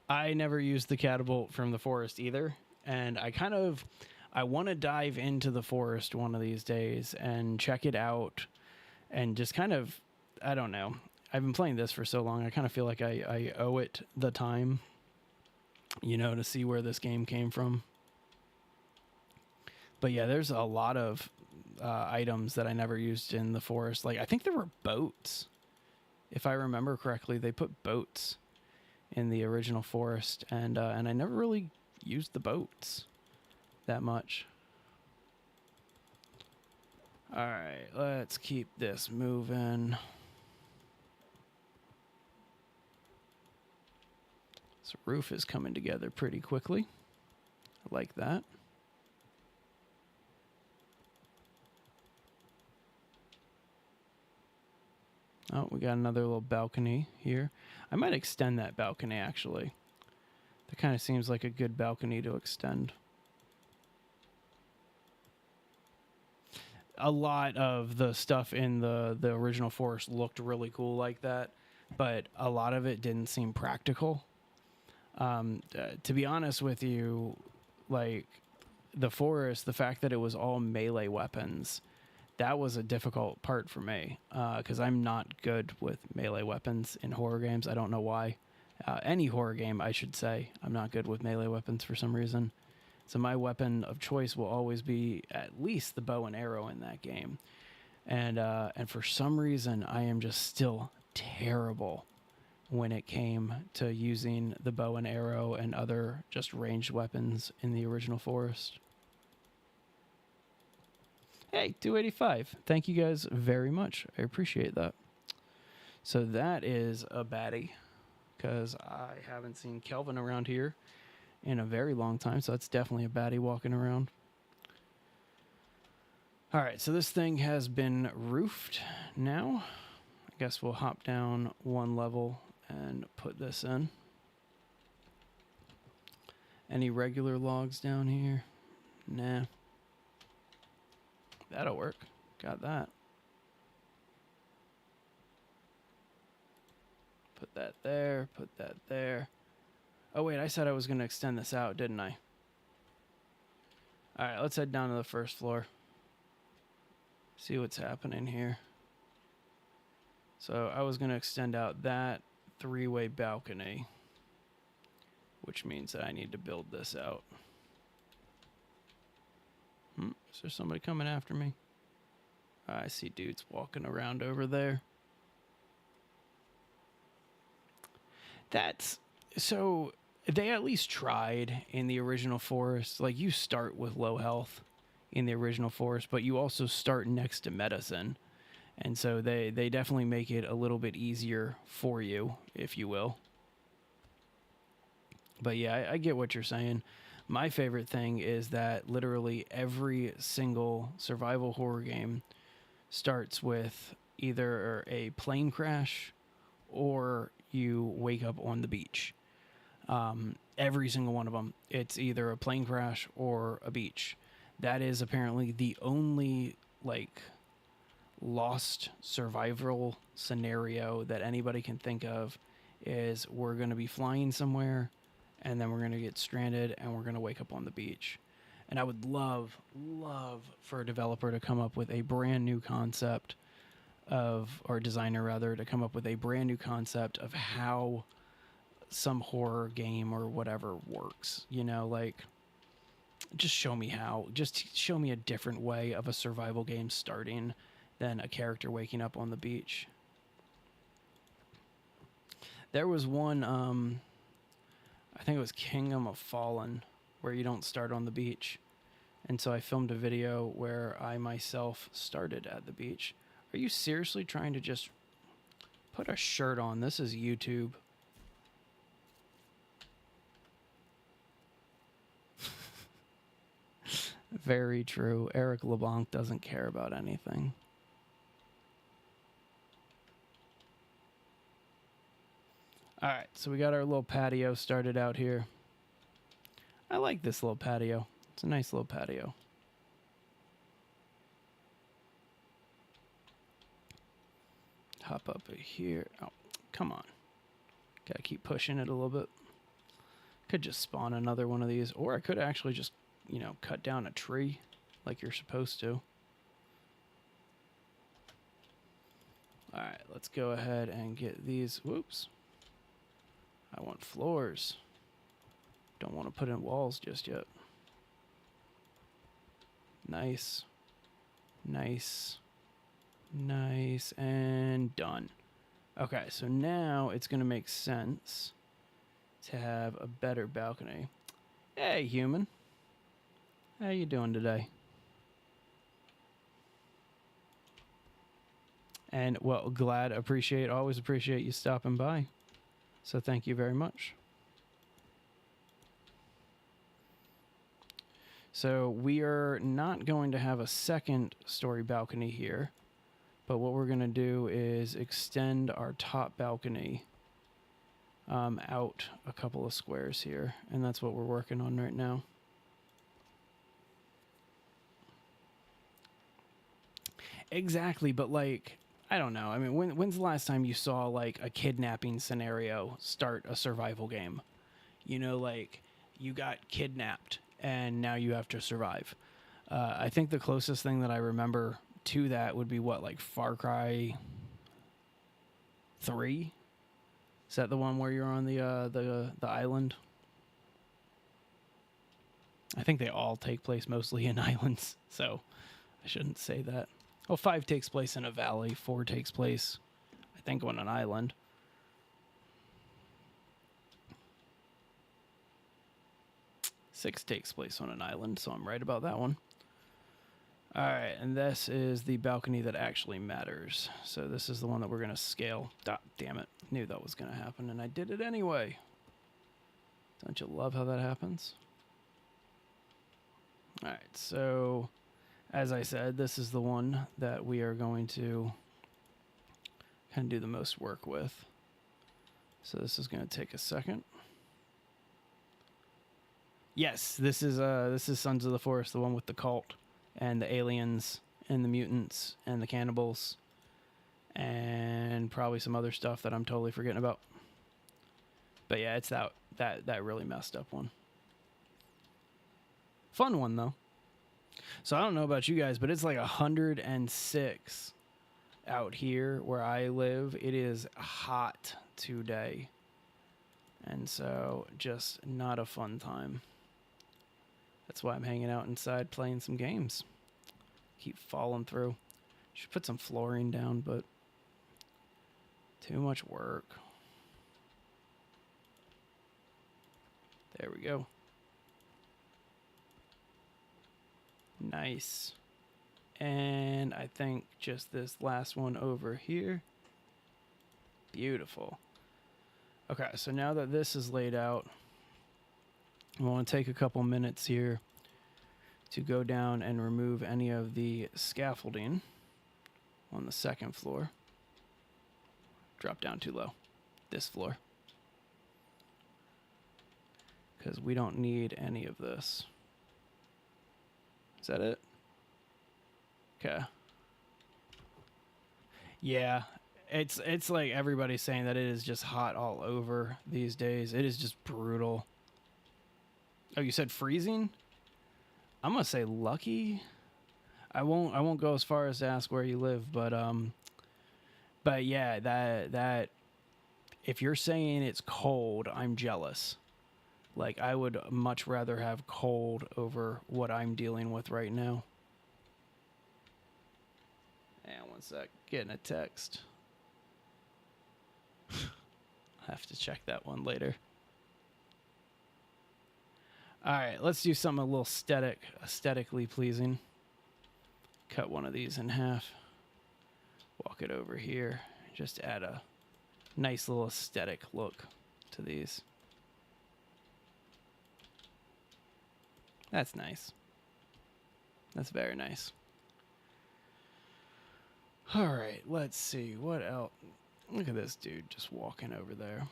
I never used the catapult from the forest either, and I want to dive into the forest one of these days and check it out and just kind of, I don't know. I've been playing this for so long, I kind of feel like I owe it the time, you know, to see where this game came from. But yeah, there's a lot of items that I never used in the forest. Like, I think there were boats. If I remember correctly, they put boats in the original forest, and I never really used the boats that much. All right, let's keep this moving. Let's So roof is coming together pretty quickly. I like that. Oh, we got another little balcony here. I might extend that balcony, actually. That kind of seems like a good balcony to extend. A lot of the stuff in the original forest looked really cool like that, but a lot of it didn't seem practical. To be honest with you, like the forest, the fact that it was all melee weapons, that was a difficult part for me, because I'm not good with melee weapons in horror games. I don't know why. Any horror game, I should say, I'm not good with melee weapons for some reason. So my weapon of choice will always be at least the bow and arrow in that game. And for some reason, I am just still terrible when it came to using the bow and arrow and other just ranged weapons in the original forest. Hey, 285. Thank you guys very much. I appreciate that. So that is a baddie, because I haven't seen Kelvin around here in a very long time, so that's definitely a baddie walking around. All right, so this thing has been roofed now. I guess we'll hop down one level and put this in. Any regular logs down here? Nah. That'll work. Got that. Put that there, put that there. Oh wait, I said I was going to extend this out, didn't I? All right, let's head down to the first floor. See what's happening here. So I was going to extend out that three-way balcony, which means that I need to build this out. Is there somebody coming after me? I see dudes walking around over there. That's... So, they at least tried in the original forest. Like, you start with low health in the original forest, but you also start next to medicine. And so they definitely make it a little bit easier for you, if you will. But yeah, I get what you're saying. My favorite thing is that literally every single survival horror game starts with either a plane crash or you wake up on the beach. Every single one of them, it's either a plane crash or a beach. That is apparently the only, like, lost survival scenario that anybody can think of, is we're going to be flying somewhere and then we're going to get stranded and we're going to wake up on the beach. And I would love for a developer to come up with a brand new concept of, or designer rather, to come up with a brand new concept of how some horror game or whatever works. You know, like, just show me how. Just show me a different way of a survival game starting than a character waking up on the beach. There was one, I think it was Kingdom of Fallen, where you don't start on the beach. And so I filmed a video where I myself started at the beach. Are you seriously trying to just put a shirt on? This is YouTube. Very true. Eric LeBlanc doesn't care about anything. All right, so we got our little patio started out here. I like this little patio. It's a nice little patio. Hop up here. Oh, come on. Gotta keep pushing it a little bit. Could just spawn another one of these, or I could actually just, you know, cut down a tree like you're supposed to. All right, let's go ahead and get these. Whoops. I want floors. Don't want to put in walls just yet. Nice. Nice. Nice. And done. Okay, so now it's going to make sense to have a better balcony. Hey, human. How you doing today? And, well, always appreciate you stopping by. So thank you very much. So we are not going to have a second story balcony here, but what we're going to do is extend our top balcony out a couple of squares here, and that's what we're working on right now. Exactly, but like, I don't know. I mean, when's the last time you saw like a kidnapping scenario start a survival game? You know, like you got kidnapped and now you have to survive. I think the closest thing that I remember to that would be what, like Far Cry 3? Is that the one where you're on the island? I think they all take place mostly in islands, so I shouldn't say that. Oh, 5 takes place in a valley. 4 takes place, I think, on an island. Six takes place on an island, so I'm right about that one. All right, and this is the balcony that actually matters. So this is the one that we're going to scale. Ah, damn it. Knew that was going to happen, and I did it anyway. Don't you love how that happens? All right, so as I said, this is the one that we are going to kind of do the most work with. So this is going to take a second. Yes, this is Sons of the Forest, the one with the cult and the aliens and the mutants and the cannibals and probably some other stuff that I'm totally forgetting about. But yeah, it's that really messed up one. Fun one though. So I don't know about you guys, but it's like 106 out here where I live. It is hot today. And so just not a fun time. That's why I'm hanging out inside playing some games. Keep falling through. Should put some flooring down, but too much work. There we go. Nice. And I think just this last one over here. Beautiful. Okay, so now that this is laid out, I want to take a couple minutes here to go down and remove any of the scaffolding on the second floor. Drop down too low. This floor. Because we don't need any of this. Is that it? Okay. Yeah, it's like everybody's saying that it is just hot all over these days. It is just brutal. Oh, you said freezing? I'm gonna say lucky. I won't go as far as to ask where you live, but yeah, that if you're saying it's cold, I'm jealous. Like, I would much rather have cold over what I'm dealing with right now. And one sec, getting a text. I'll have to check that one later. All right, let's do something a little aesthetically pleasing. Cut one of these in half. Walk it over here. Just add a nice little aesthetic look to these. That's nice. That's very nice. All right, let's see. What else? Look at this dude just walking over there.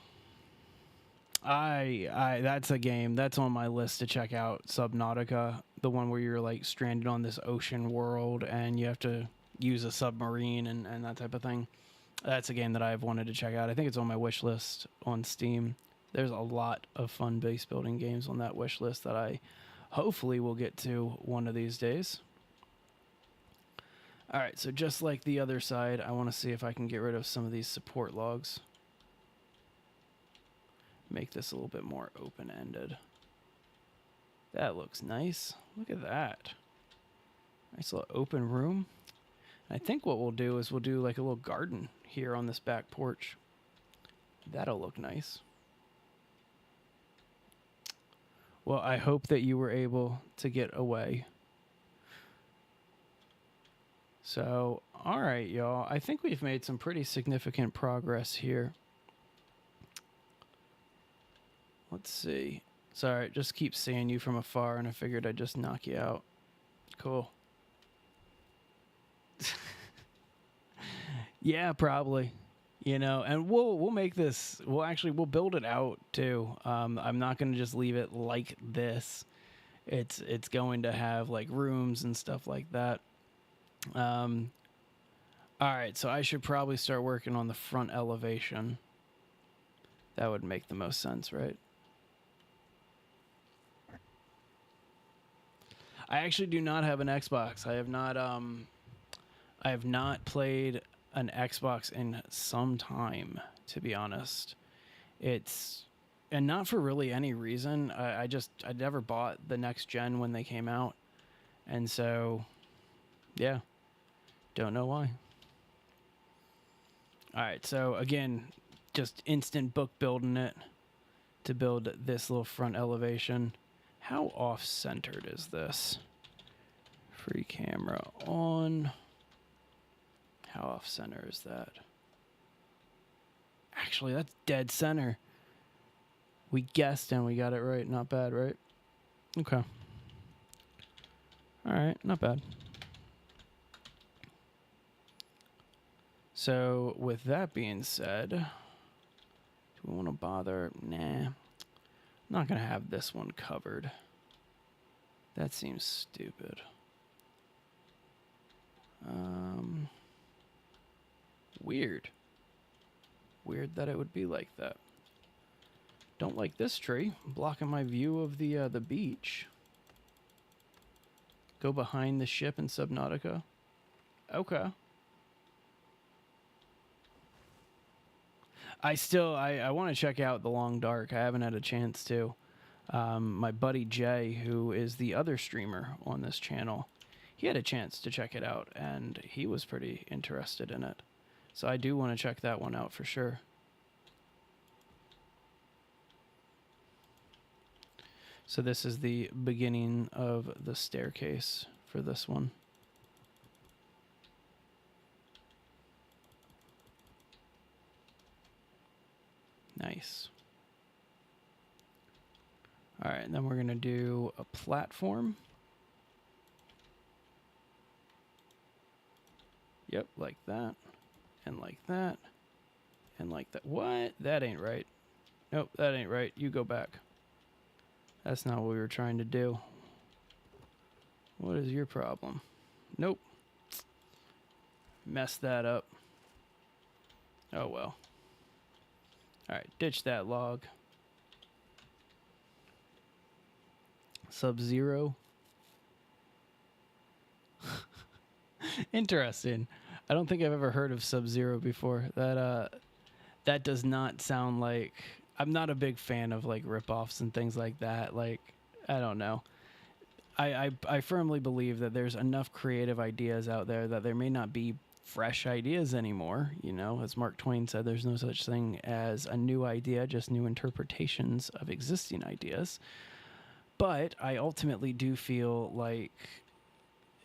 That's a game that's on my list to check out. Subnautica, the one where you're like stranded on this ocean world and you have to use a submarine and that type of thing. That's a game that I've wanted to check out. I think it's on my wish list on Steam. There's a lot of fun base building games on that wish list that I hopefully will get to one of these days. All right, so just like the other side, I want to see if I can get rid of some of these support logs. Make this a little bit more open-ended. That looks nice. Look at that. Nice little open room. I think what we'll do is we'll do like a little garden here on this back porch. That'll look nice. Well, I hope that you were able to get away. So, all right, y'all. I think we've made some pretty significant progress here. Let's see. Sorry, just keep seeing you from afar, and I figured I'd just knock you out. Cool. Yeah, probably. You know, and we'll make this. We'll build it out too. I'm not going to just leave it like this. It's going to have like rooms and stuff like that. All right, so I should probably start working on the front elevation. That would make the most sense, right? I actually do not have an Xbox. I have not played an Xbox in some time, to be honest. And not for really any reason. I never bought the next gen when they came out. And so, yeah, don't know why. All right, so again, just instant book building it to build this little front elevation. How off-centered is this? Free camera on. How off-center is that? Actually, that's dead center. We guessed and we got it right. Not bad, right? Okay. All right, not bad. So with that being said, do we want to bother? Nah. I'm not going to have this one covered. That seems stupid. Weird. Weird that it would be like that. Don't like this tree. Blocking my view of the beach. Go behind the ship in Subnautica. Okay. I want to check out The Long Dark. I haven't had a chance to. My buddy Jay, who is the other streamer on this channel, he had a chance to check it out, and he was pretty interested in it. So I do want to check that one out for sure. So this is the beginning of the staircase for this one. Nice. All right, and then we're going to do a platform. Yep, like that, and like that, and like that. What? That ain't right. Nope, that ain't right. You go back. That's not what we were trying to do. What is your problem? Nope. Messed that up. Oh well. Alright, ditch that log. Sub-Zero. Interesting. I don't think I've ever heard of Sub-Zero before. That does not sound like... I'm not a big fan of like rip-offs and things like that. Like, I don't know. I firmly believe that there's enough creative ideas out there that there may not be fresh ideas anymore. You know, as Mark Twain said, there's no such thing as a new idea, just new interpretations of existing ideas. But I ultimately do feel like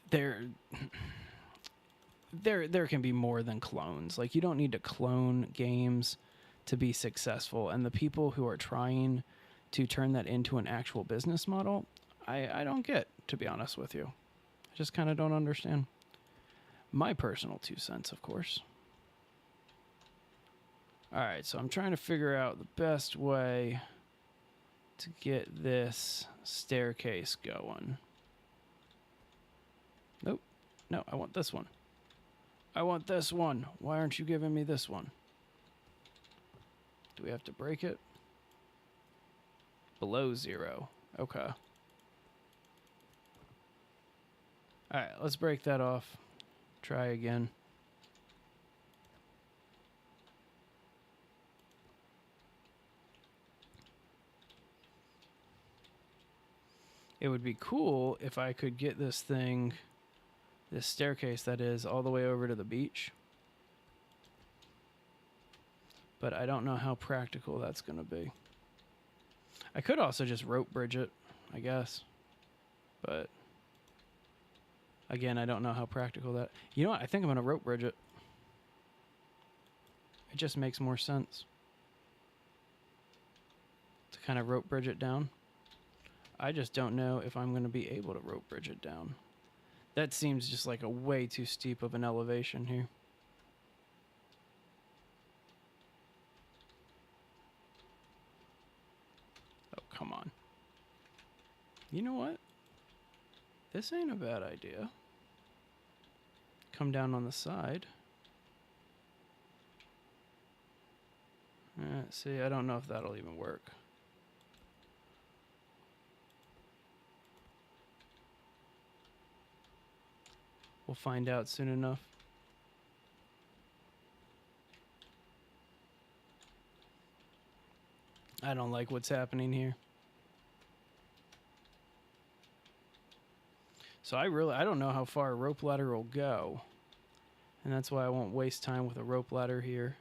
there can be more than clones. Like, you don't need to clone games to be successful. And the people who are trying to turn that into an actual business model, I don't get, to be honest with you. I just kind of don't understand. My personal 2 cents, of course. All right, so I'm trying to figure out the best way to get this staircase going. Nope. No, I want this one. I want this one. Why aren't you giving me this one? Do we have to break it? Below 0. Okay. Alright, let's break that off. Try again. It would be cool if I could get this thing, this staircase that is, all the way over to the beach. But I don't know how practical that's going to be. I could also just rope bridge it, I guess. But again, I don't know how practical that... You know what? I think I'm going to rope bridge it. It just makes more sense to kind of rope bridge it down. I just don't know if I'm going to be able to rope bridge it down. That seems just like a way too steep of an elevation here. Oh, come on. You know what? This ain't a bad idea. Come down on the side. See, I don't know if that'll even work. We'll find out soon enough. I don't like what's happening here. So I don't know how far a rope ladder will go. And that's why I won't waste time with a rope ladder here.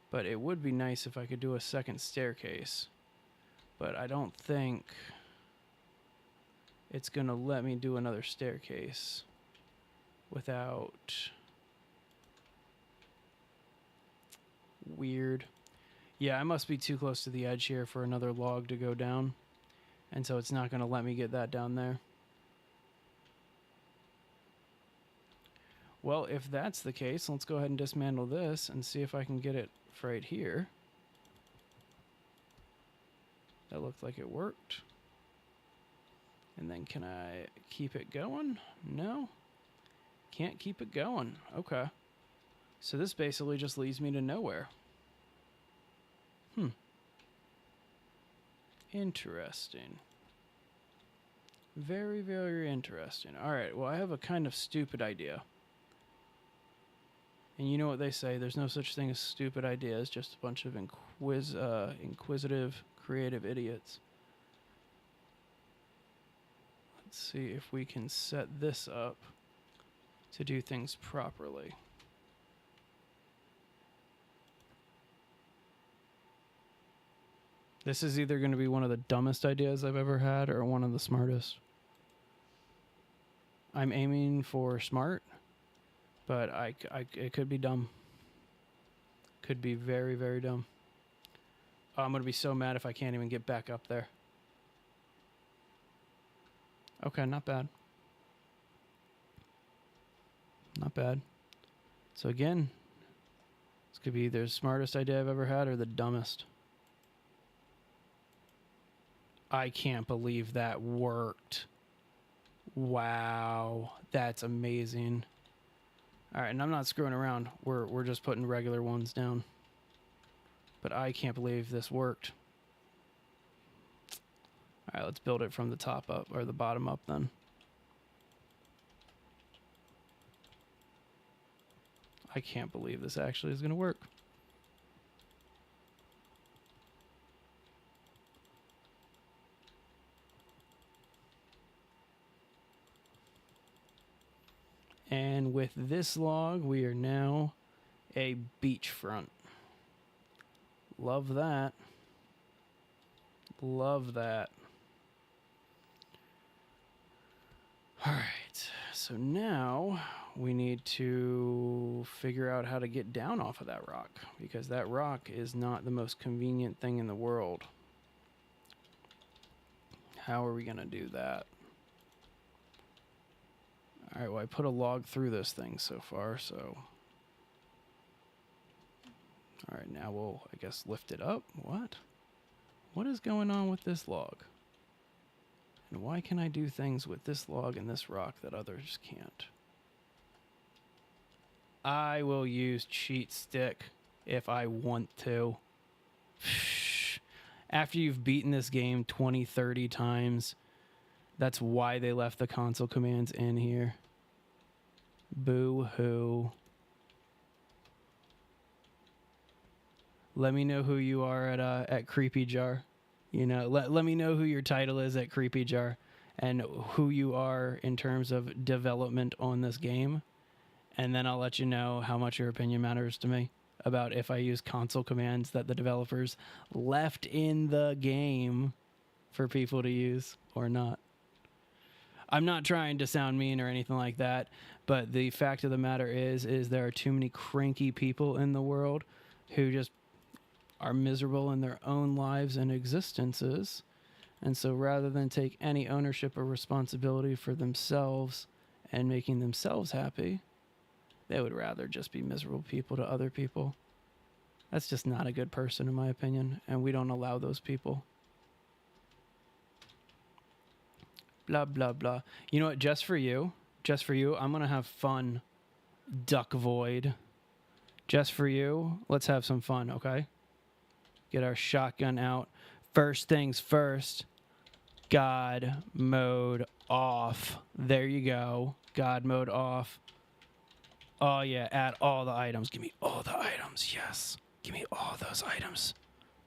But it would be nice if I could do a second staircase. But I don't think it's going to let me do another staircase without... Weird. Yeah, I must be too close to the edge here for another log to go down. And so it's not going to let me get that down there. Well, if that's the case, let's go ahead and dismantle this and see if I can get it right here. That looked like it worked. And then can I keep it going? No. Can't keep it going. Okay. So this basically just leads me to nowhere. Interesting. Very, very interesting. All right, well, I have a kind of stupid idea. And you know what they say, there's no such thing as stupid ideas, just a bunch of inquisitive, creative idiots. Let's see if we can set this up to do things properly. This is either going to be one of the dumbest ideas I've ever had or one of the smartest. I'm aiming for smart, but it could be dumb. Could be very, very dumb. Oh, I'm going to be so mad if I can't even get back up there. Okay, not bad. Not bad. So again, this could be either the smartest idea I've ever had or the dumbest. I can't believe that worked. Wow, that's amazing. All right, and I'm not screwing around. We're just putting regular ones down. But I can't believe this worked. All right, let's build it from the top up, or the bottom up then. I can't believe this actually is going to work. And with this log, we are now a beachfront. Love that. Love that. All right, so now we need to figure out how to get down off of that rock, because that rock is not the most convenient thing in the world. How are we going to do that? All right, well, I put a log through this thing so far, so... All right, now we'll, I guess, lift it up. What? What is going on with this log? And why can I do things with this log and this rock that others can't? I will use cheat stick if I want to. After you've beaten this game 20, 30 times, that's why they left the console commands in here. Boo-hoo. Let me know who you are at Creepy Jar. You know, let me know who your title is at Creepy Jar and who you are in terms of development on this game. And then I'll let you know how much your opinion matters to me about if I use console commands that the developers left in the game for people to use or not. I'm not trying to sound mean or anything like that, but the fact of the matter is there are too many cranky people in the world who just are miserable in their own lives and existences And so rather than take any ownership or responsibility for themselves and making themselves happy, they would rather just be miserable people to other people. That's just not a good person, in my opinion, and we don't allow those people. Blah, blah, blah. You know what? Just for you, I'm going to have fun, Duck Void. Just for you, let's have some fun, okay? Get our shotgun out. First things first, God mode off. There you go. God mode off. Oh, yeah, add all the items. Give me all the items, yes. Give me all those items.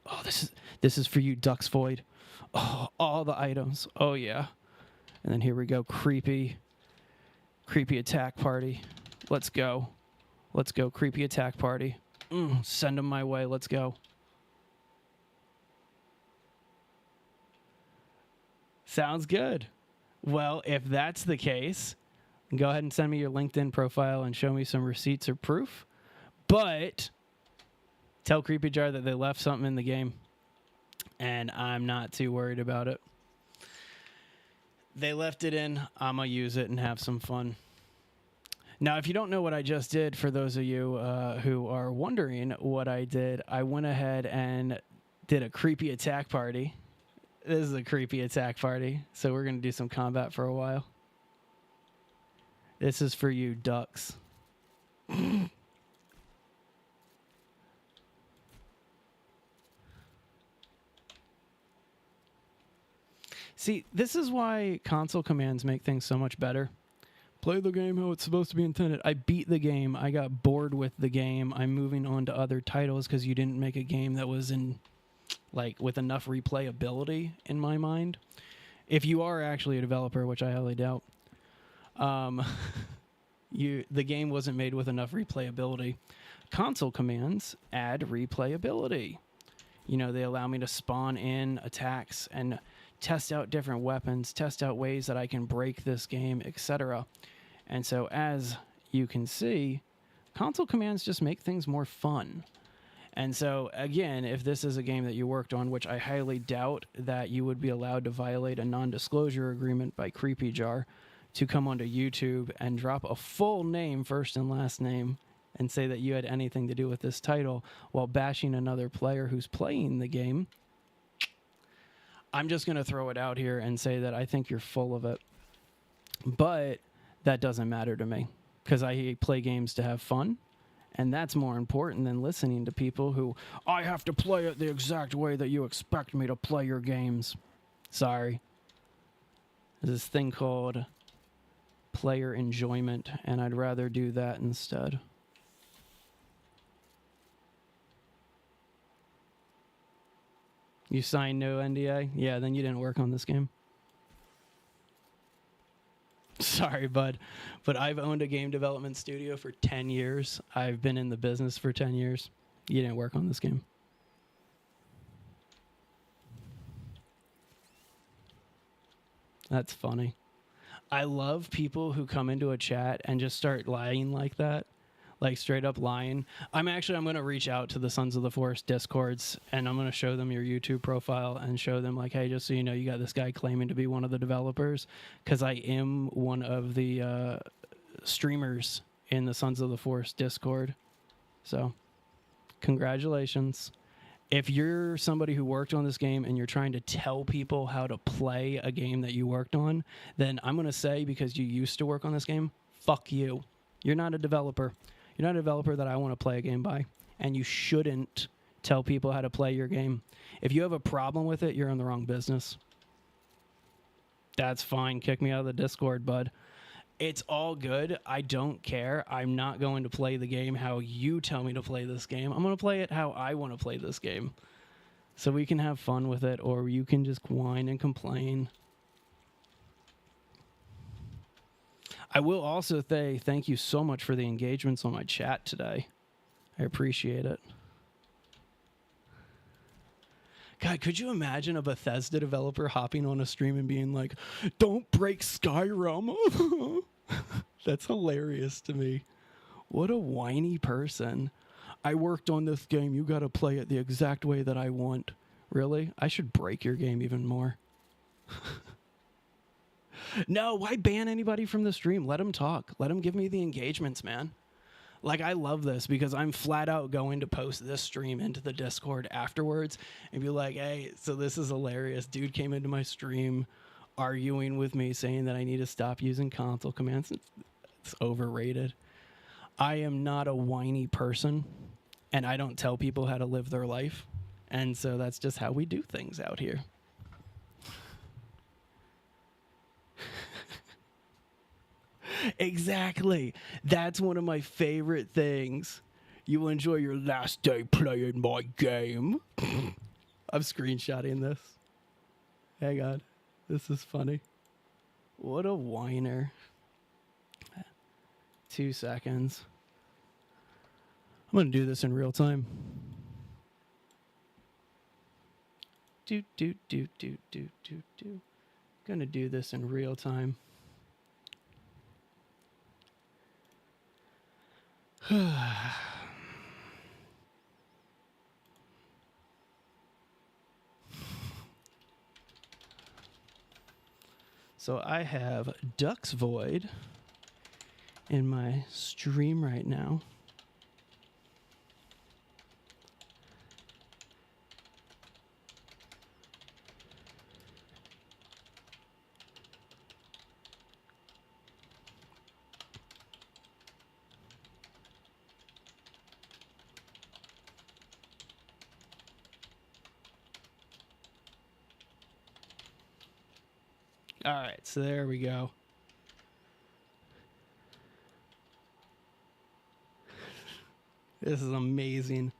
Oh, this is for you, Ducks Void. Oh, all the items. Oh, yeah. And then here we go, creepy attack party. Let's go, creepy attack party. Send them my way, let's go. Sounds good. Well, if that's the case, go ahead and send me your LinkedIn profile and show me some receipts or proof. But tell Creepy Jar that they left something in the game, and I'm not too worried about it. They left it in. I'm going to use it and have some fun. Now, if you don't know what I just did, for those of you who are wondering what I did, I went ahead and did a creepy attack party. This is a creepy attack party, so we're going to do some combat for a while. This is for you, ducks. See, this is why console commands make things so much better. Play the game how it's supposed to be intended. I beat the game. I got bored with the game. I'm moving on to other titles because you didn't make a game that was with enough replayability in my mind. If you are actually a developer, which I highly doubt, the game wasn't made with enough replayability. Console commands add replayability. You know, they allow me to spawn in attacks and test out different weapons, test out ways that I can break this game, etc. And so, as you can see, console commands just make things more fun. And so, again, if this is a game that you worked on, which I highly doubt that you would be allowed to violate a non-disclosure agreement by Creepy Jar to come onto YouTube and drop a full name, first and last name, and say that you had anything to do with this title while bashing another player who's playing the game, I'm just going to throw it out here and say that I think you're full of it. But that doesn't matter to me because I play games to have fun. And that's more important than listening to people who, I have to play it the exact way that you expect me to play your games. Sorry. There's this thing called player enjoyment, and I'd rather do that instead. You signed no NDA? Yeah, then you didn't work on this game. Sorry, bud, but I've owned a game development studio for 10 years. I've been in the business for 10 years. You didn't work on this game. That's funny. I love people who come into a chat and just start lying like that. Like straight up lying. I'm going to reach out to the Sons of the Forest Discords and I'm going to show them your YouTube profile and show them like, hey, just so you know, you got this guy claiming to be one of the developers, because I am one of the streamers in the Sons of the Forest Discord. So congratulations. If you're somebody who worked on this game and you're trying to tell people how to play a game that you worked on, then I'm going to say, because you used to work on this game, fuck you. You're not a developer. You're not a developer that I want to play a game by, and you shouldn't tell people how to play your game. If you have a problem with it, you're in the wrong business. That's fine. Kick me out of the Discord, bud. It's all good. I don't care. I'm not going to play the game how you tell me to play this game. I'm going to play it how I want to play this game. So we can have fun with it, or you can just whine and complain. I will also say thank you so much for the engagements on my chat today. I appreciate it. God, could you imagine a Bethesda developer hopping on a stream and being like, don't break Skyrim? That's hilarious to me. What a whiny person. I worked on this game. You got to play it the exact way that I want. Really? I should break your game even more. No, why ban anybody from the stream? Let them talk. Let them give me the engagements, man. Like, I love this because I'm flat out going to post this stream into the Discord afterwards and be like, hey, so this is hilarious. Dude came into my stream arguing with me saying that I need to stop using console commands. It's overrated. I am not a whiny person, and I don't tell people how to live their life. And so that's just how we do things out here. Exactly. That's one of my favorite things. You will enjoy your last day playing my game. I'm screenshotting this. Hang on. This is funny. What a whiner. 2 seconds. I'm going to do this in real time. Do. Gonna do this in real time. So I have Duck's Void in my stream right now. All right, so there we go. This is amazing.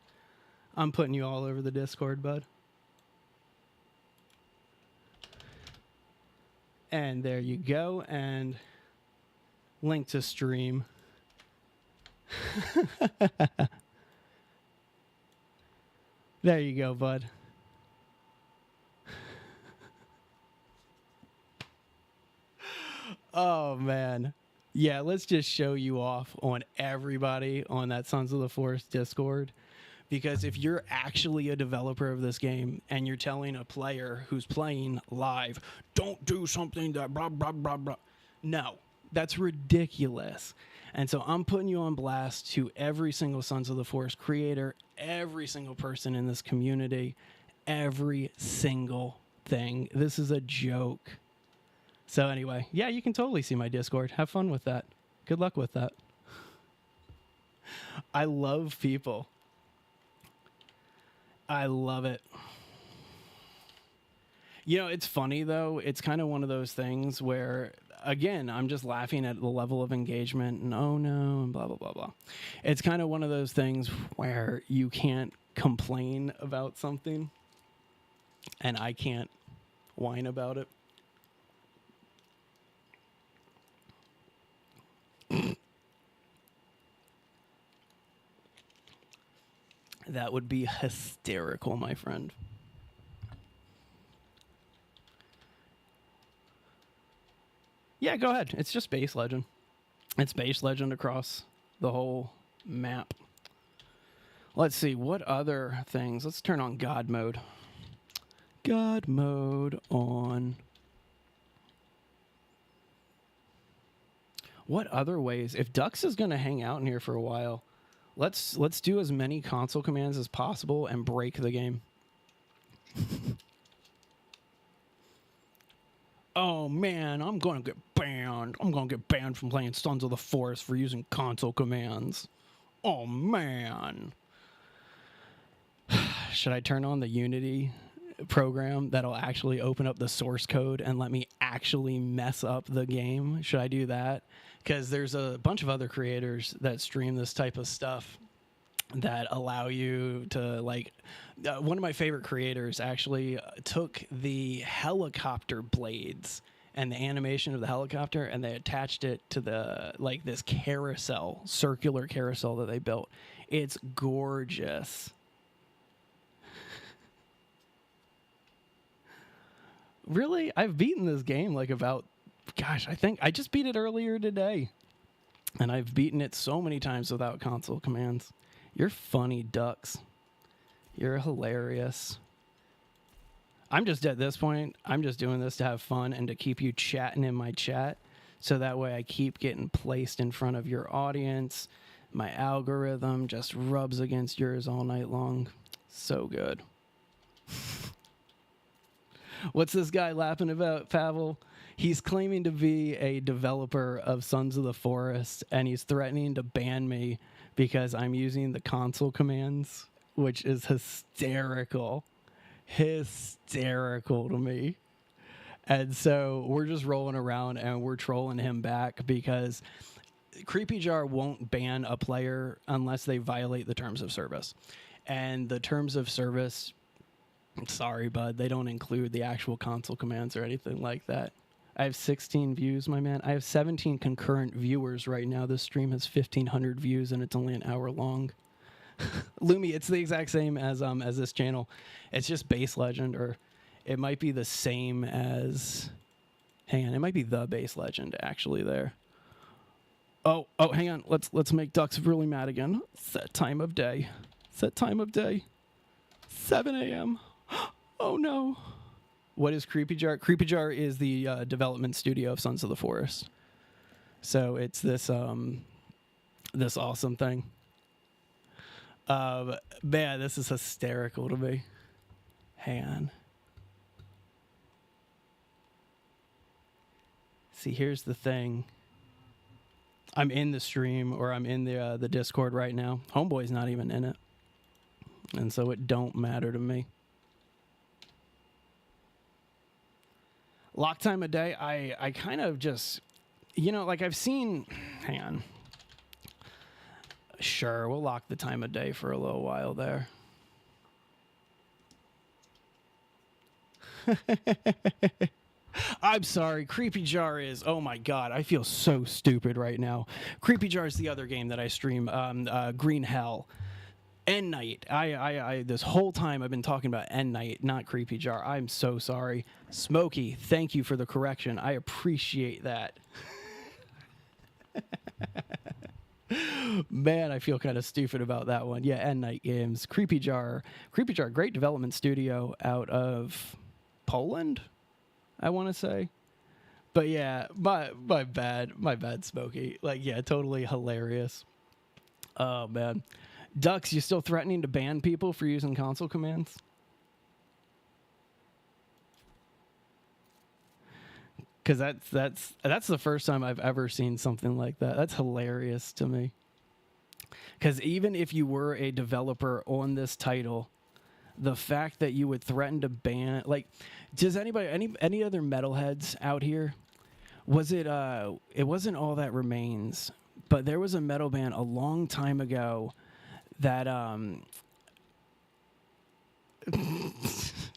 I'm putting you all over the Discord, bud. And there you go. And link to stream. There you go, bud. Oh, man. Yeah, let's just show you off on everybody on that Sons of the Forest Discord. Because if you're actually a developer of this game and you're telling a player who's playing live, don't do something that blah, blah, blah, blah. No, that's ridiculous. And so I'm putting you on blast to every single Sons of the Forest creator, every single person in this community, every single thing. This is a joke. So anyway, yeah, you can totally see my Discord. Have fun with that. Good luck with that. I love people. I love it. You know, it's funny, though. It's kind of one of those things where, again, I'm just laughing at the level of engagement and, oh, no, and blah, blah, blah, blah. It's kind of one of those things where you can't complain about something, and I can't whine about it. That would be hysterical, my friend. Yeah, go ahead. It's just base legend. It's base legend across the whole map. Let's see, what other things? Let's turn on God mode. God mode on. What other ways? If Dux is going to hang out in here for a while, let's do as many console commands as possible and break the game. Oh man, I'm going to get banned. I'm going to get banned from playing Sons of the Forest for using console commands. Oh man. Should I turn on the Unity program that'll actually open up the source code and let me actually mess up the game? Should I do that? Because there's a bunch of other creators that stream this type of stuff that allow you to, like, one of my favorite creators actually took the helicopter blades and the animation of the helicopter and they attached it to the, like, this carousel, circular carousel that they built. It's gorgeous. Really? I've beaten this game like about, gosh, I think I just beat it earlier today. And I've beaten it so many times without console commands. You're funny, Ducks. You're hilarious. I'm just at this point, I'm just doing this to have fun and to keep you chatting in my chat. So that way I keep getting placed in front of your audience. My algorithm just rubs against yours all night long. So good. What's this guy laughing about, Pavel? He's claiming to be a developer of Sons of the Forest, and he's threatening to ban me because I'm using the console commands, which is hysterical. Hysterical to me. And so we're just rolling around and we're trolling him back because Creepy Jar won't ban a player unless they violate the terms of service. And the terms of service, sorry, bud, they don't include the actual console commands or anything like that. I have 16 views, my man. I have 17 concurrent viewers right now. This stream has 1,500 views and it's only an hour long. Lumi, it's the exact same as this channel. It's just Base Legend, or it might be the same as... Hang on, it might be the Base Legend actually there. Oh, hang on. Let's make Ducks really mad again. Set time of day. Set time of day. 7 a.m. Oh no. What is Creepy Jar? Creepy Jar is the development studio of Sons of the Forest. So it's this this awesome thing. Man, this is hysterical to me. Hang on. See, here's the thing. I'm in the stream, or I'm in the Discord right now. Homeboy's not even in it. And so it don't matter to me. Lock time of day, I kind of just, like I've seen, hang on. Sure, we'll lock the time of day for a little while there. I'm sorry, Creepy Jar is, oh my god, I feel so stupid right now. Creepy Jar is the other game that I stream, Green Hell. End Night. I this whole time I've been talking about End Night, not Creepy Jar. I'm so sorry. Smokey, thank you for the correction. I appreciate that. Man, I feel kind of stupid about that one. Yeah, End Night Games. Creepy Jar, great development studio out of Poland, I want to say. But yeah, my bad, Smokey. Like, yeah, totally hilarious. Oh, man. Ducks, you still threatening to ban people for using console commands? Because that's the first time I've ever seen something like that. That's hilarious to me. Because even if you were a developer on this title, the fact that you would threaten to ban, like, does anybody, any other metalheads out here? Was it? It wasn't All That Remains, but there was a metal band a long time ago that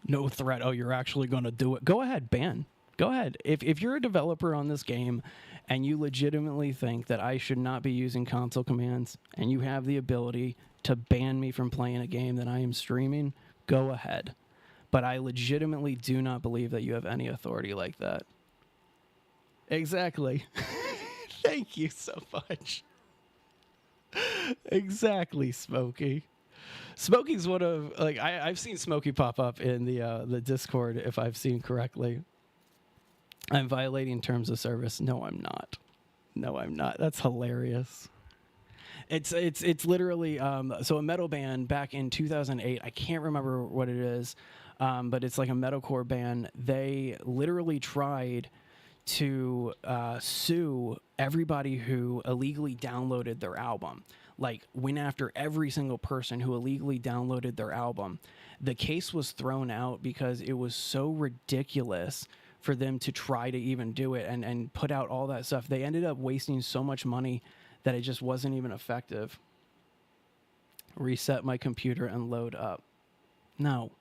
no threat. Oh, you're actually going to do it. Go ahead, ban. Go ahead. If you're a developer on this game and you legitimately think that I should not be using console commands and you have the ability to ban me from playing a game that I am streaming, go ahead. But I legitimately do not believe that you have any authority like that. Exactly. Thank you so much. Exactly, Smokey. Smokey's one of, like, I've seen Smokey pop up in the Discord, if I've seen correctly. I'm violating terms of service. No, I'm not. No, I'm not. That's hilarious. It's literally so a metal band back in 2008. I can't remember what it is, but it's like a metalcore band. They literally tried to sue everybody who illegally downloaded their album. Like, went after every single person who illegally downloaded their album. The case was thrown out because it was so ridiculous for them to try to even do it and put out all that stuff. They ended up wasting so much money that it just wasn't even effective. Reset my computer and load up. No,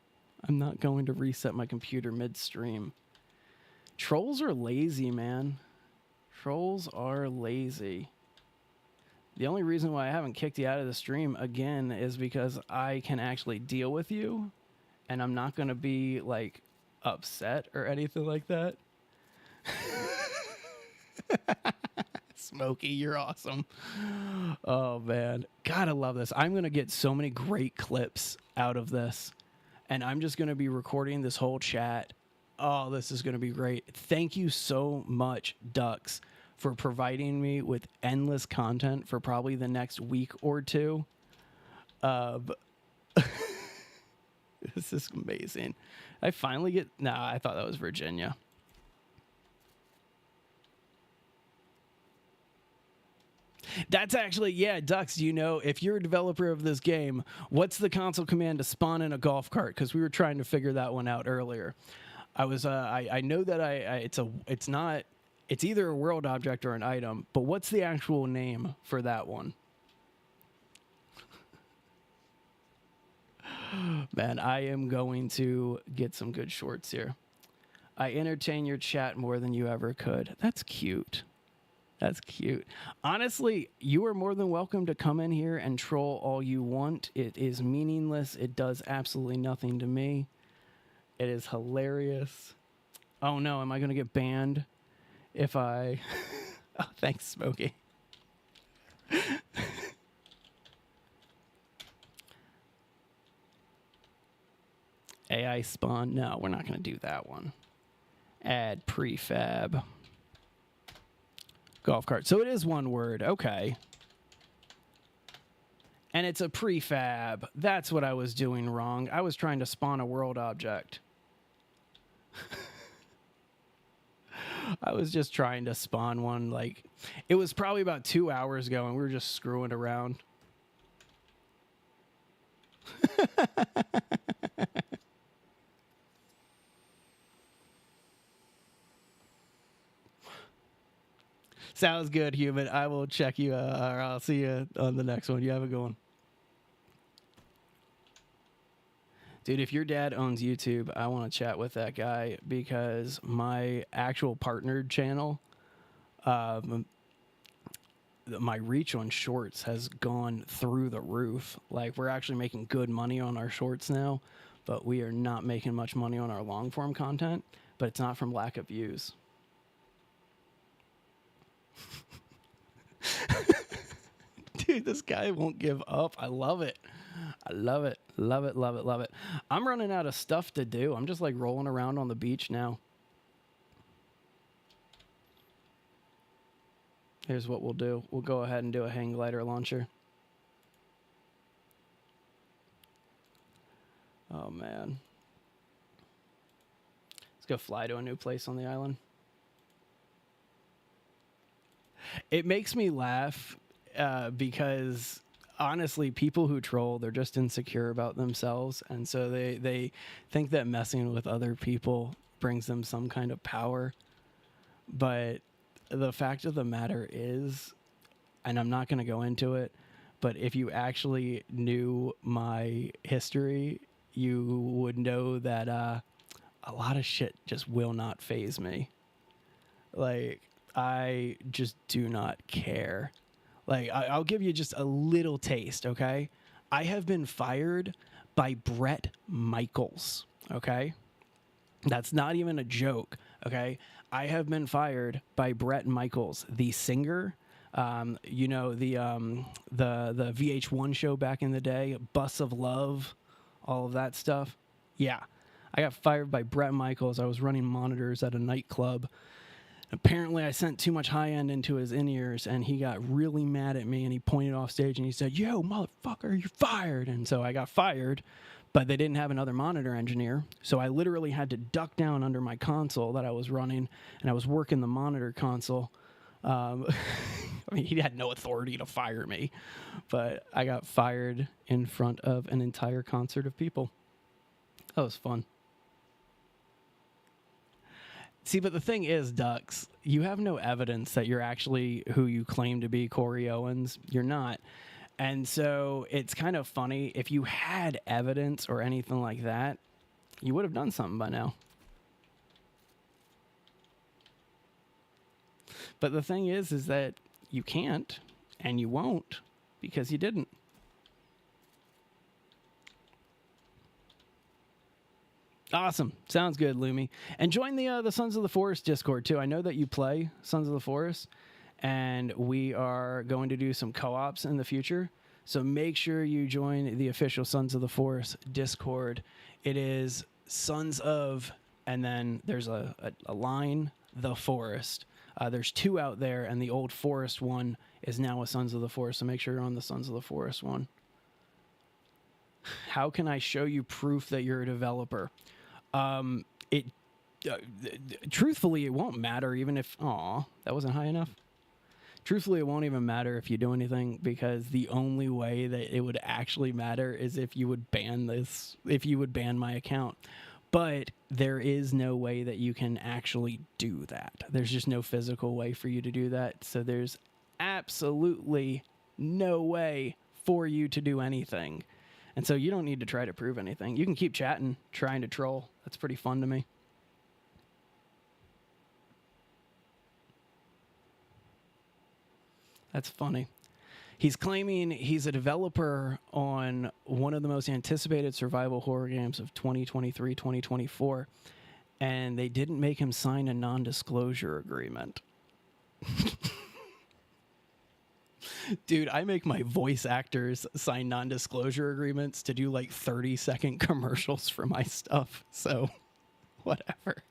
I'm not going to reset my computer midstream. Trolls are lazy, man. Trolls are lazy. The only reason why I haven't kicked you out of the stream again is because I can actually deal with you, and I'm not going to be, like, upset or anything like that. Smokey, you're awesome. Oh, man. God, I love this. I'm going to get so many great clips out of this. and I'm just going to be recording this whole chat. Oh, this is going to be great. Thank you so much, Ducks, for providing me with endless content for probably the next week or two. This is amazing. I finally get... Nah, I thought that was Virginia. That's actually... Yeah, Ducks, you know, if you're a developer of this game, what's the console command to spawn in a golf cart? Because we were trying to figure that one out earlier. I was... I know that it's not... It's either a world object or an item, but what's the actual name for that one? Man, I am going to get some good shorts here. I entertain your chat more than you ever could. That's cute. That's cute. Honestly, you are more than welcome to come in here and troll all you want. It is meaningless. It does absolutely nothing to me. It is hilarious. Oh no, am I going to get banned if I... Oh, thanks, Smokey. AI spawn. No, we're not going to do that one. Add prefab. Golf cart. So it is one word. Okay. And it's a prefab. That's what I was doing wrong. I was trying to spawn a world object. I was just trying to spawn one. Like, it was probably about 2 hours ago, and we were just screwing around. Sounds good, human. I will check you, or I'll see you on the next one. You have a good one. Dude, if your dad owns YouTube, I want to chat with that guy because my actual partnered channel, my reach on shorts has gone through the roof. Like, we're actually making good money on our shorts now, but we are not making much money on our long form content, but it's not from lack of views. Dude, this guy won't give up. I love it. I love it. Love it, love it, love it. I'm running out of stuff to do. I'm just like rolling around on the beach now. Here's what we'll do. We'll go ahead and do a hang glider launcher. Oh, man. Let's go fly to a new place on the island. It makes me laugh because... Honestly, people who troll, they're just insecure about themselves. And so they think that messing with other people brings them some kind of power. But the fact of the matter is, and I'm not going to go into it, but if you actually knew my history, you would know that a lot of shit just will not faze me. Like, I just do not care. Like, I'll give you just a little taste, okay? I have been fired by Bret Michaels, okay? That's not even a joke, okay? I have been fired by Bret Michaels, the singer. You know, the VH1 show back in the day, Bus of Love, all of that stuff. Yeah, I got fired by Bret Michaels. I was running monitors at a nightclub. Apparently, I sent too much high end into his in-ears, and he got really mad at me, and he pointed off stage, and he said, "Yo, motherfucker, you're fired." And so I got fired, but they didn't have another monitor engineer, so I literally had to duck down under my console that I was running, and I was working the monitor console. I mean, he had no authority to fire me, but I got fired in front of an entire concert of people. That was fun. See, but the thing is, Ducks, you have no evidence that you're actually who you claim to be, Corey Owens. You're not. And so it's kind of funny. If you had evidence or anything like that, you would have done something by now. But the thing is that you can't and you won't because you didn't. Awesome. Sounds good, Lumi. And join the Sons of the Forest Discord, too. I know that you play Sons of the Forest, and we are going to do some co-ops in the future. So make sure you join the official Sons of the Forest Discord. It is Sons of, and then there's a line, the Forest. There's 2 out there, and the old Forest one is now a Sons of the Forest. So make sure you're on the Sons of the Forest one. How can I show you proof that you're a developer? Truthfully, it won't matter even if... Aw, that wasn't high enough. Truthfully, it won't even matter if you do anything, because the only way that it would actually matter is if you would ban my account. But there is no way that you can actually do that. There's just no physical way for you to do that. So there's absolutely no way for you to do anything. And so you don't need to try to prove anything. You can keep chatting, trying to troll. That's pretty fun to me. That's funny. He's claiming he's a developer on one of the most anticipated survival horror games of 2023, 2024, and they didn't make him sign a non-disclosure agreement. Dude, I make my voice actors sign non-disclosure agreements to do like 30-second commercials for my stuff, so whatever.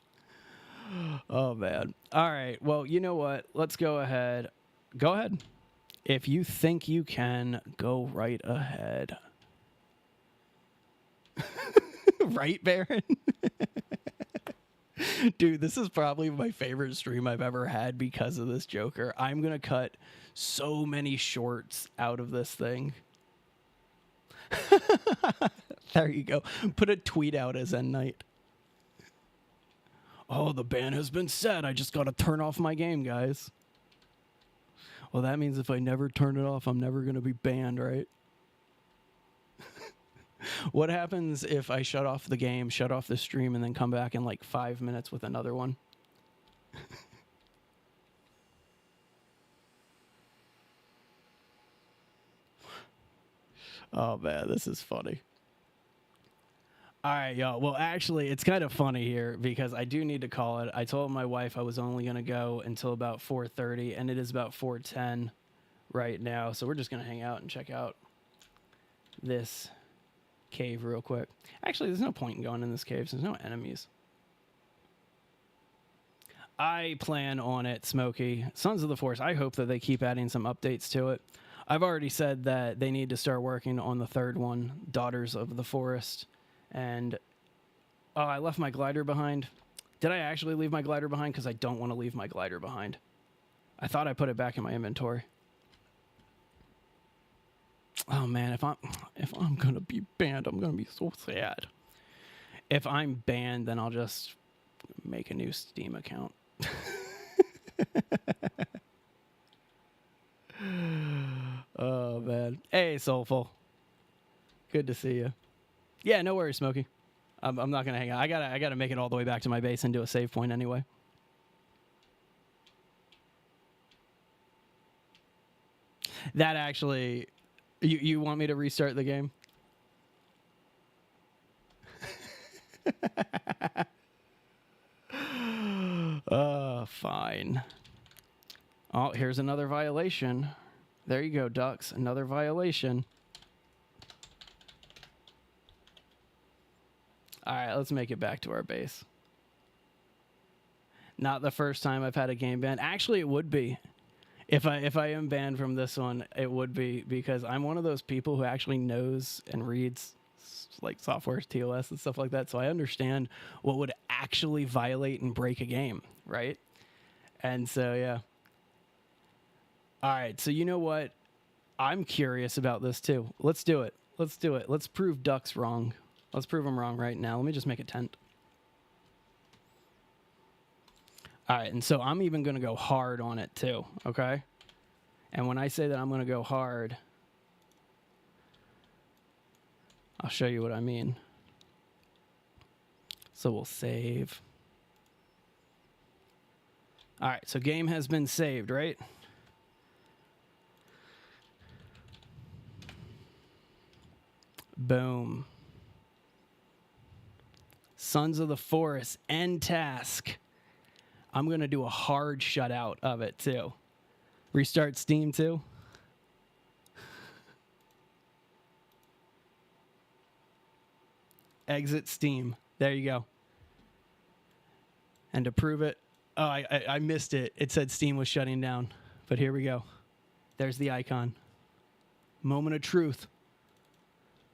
Oh, man. All right, well, you know what? Let's go ahead. Go ahead. If you think you can, go right ahead. Right, Baron? Dude, this is probably my favorite stream I've ever had because of this Joker. I'm going to cut so many shorts out of this thing. There you go. Put a tweet out as end night. Oh, the ban has been set. I just got to turn off my game, guys. Well, that means if I never turn it off, I'm never going to be banned, right? What happens if I shut off the game, shut off the stream, and then come back in like 5 minutes with another one? Oh, man, this is funny. All right, y'all. Well, actually, it's kind of funny here because I do need to call it. I told my wife I was only going to go until about 4:30, and it is about 4:10 right now. So we're just going to hang out and check out this cave real quick. Actually, there's no point in going in this cave. There's no enemies. I plan on it, Smokey. Sons of the Force, I hope that they keep adding some updates to it. I've already said that they need to start working on the 3rd one, Daughters of the Forest. And, oh, I left my glider behind. Did I actually leave my glider behind? Because I don't want to leave my glider behind. I thought I put it back in my inventory. Oh, man, if I'm going to be banned, I'm going to be so sad. If I'm banned, then I'll just make a new Steam account. Oh, man. Hey, Soulful. Good to see you. Yeah, no worries, Smokey. I'm not going to hang out. I gotta make it all the way back to my base and do a save point anyway. That actually... You want me to restart the game? Fine. Oh, here's another violation. There you go, ducks. Another violation. All right, let's make it back to our base. Not the first time I've had a game ban. Actually, it would be. If I am banned from this one, it would be because I'm one of those people who actually knows and reads like software, TOS, and stuff like that. So I understand what would actually violate and break a game, right? And so, yeah. All right, so you know what? I'm curious about this too. Let's do it. Let's do it. Let's prove ducks wrong. Let's prove them wrong right now. Let me just make a tent. All right, and so I'm even going to go hard on it too, okay? And when I say that I'm going to go hard, I'll show you what I mean. So we'll save. All right, so game has been saved, right? Boom. Sons of the Forest, end task. I'm going to do a hard shutout of it, too. Restart Steam, too. Exit Steam. There you go. And to prove it, oh, I missed it. It said Steam was shutting down. But here we go. There's the icon. Moment of truth.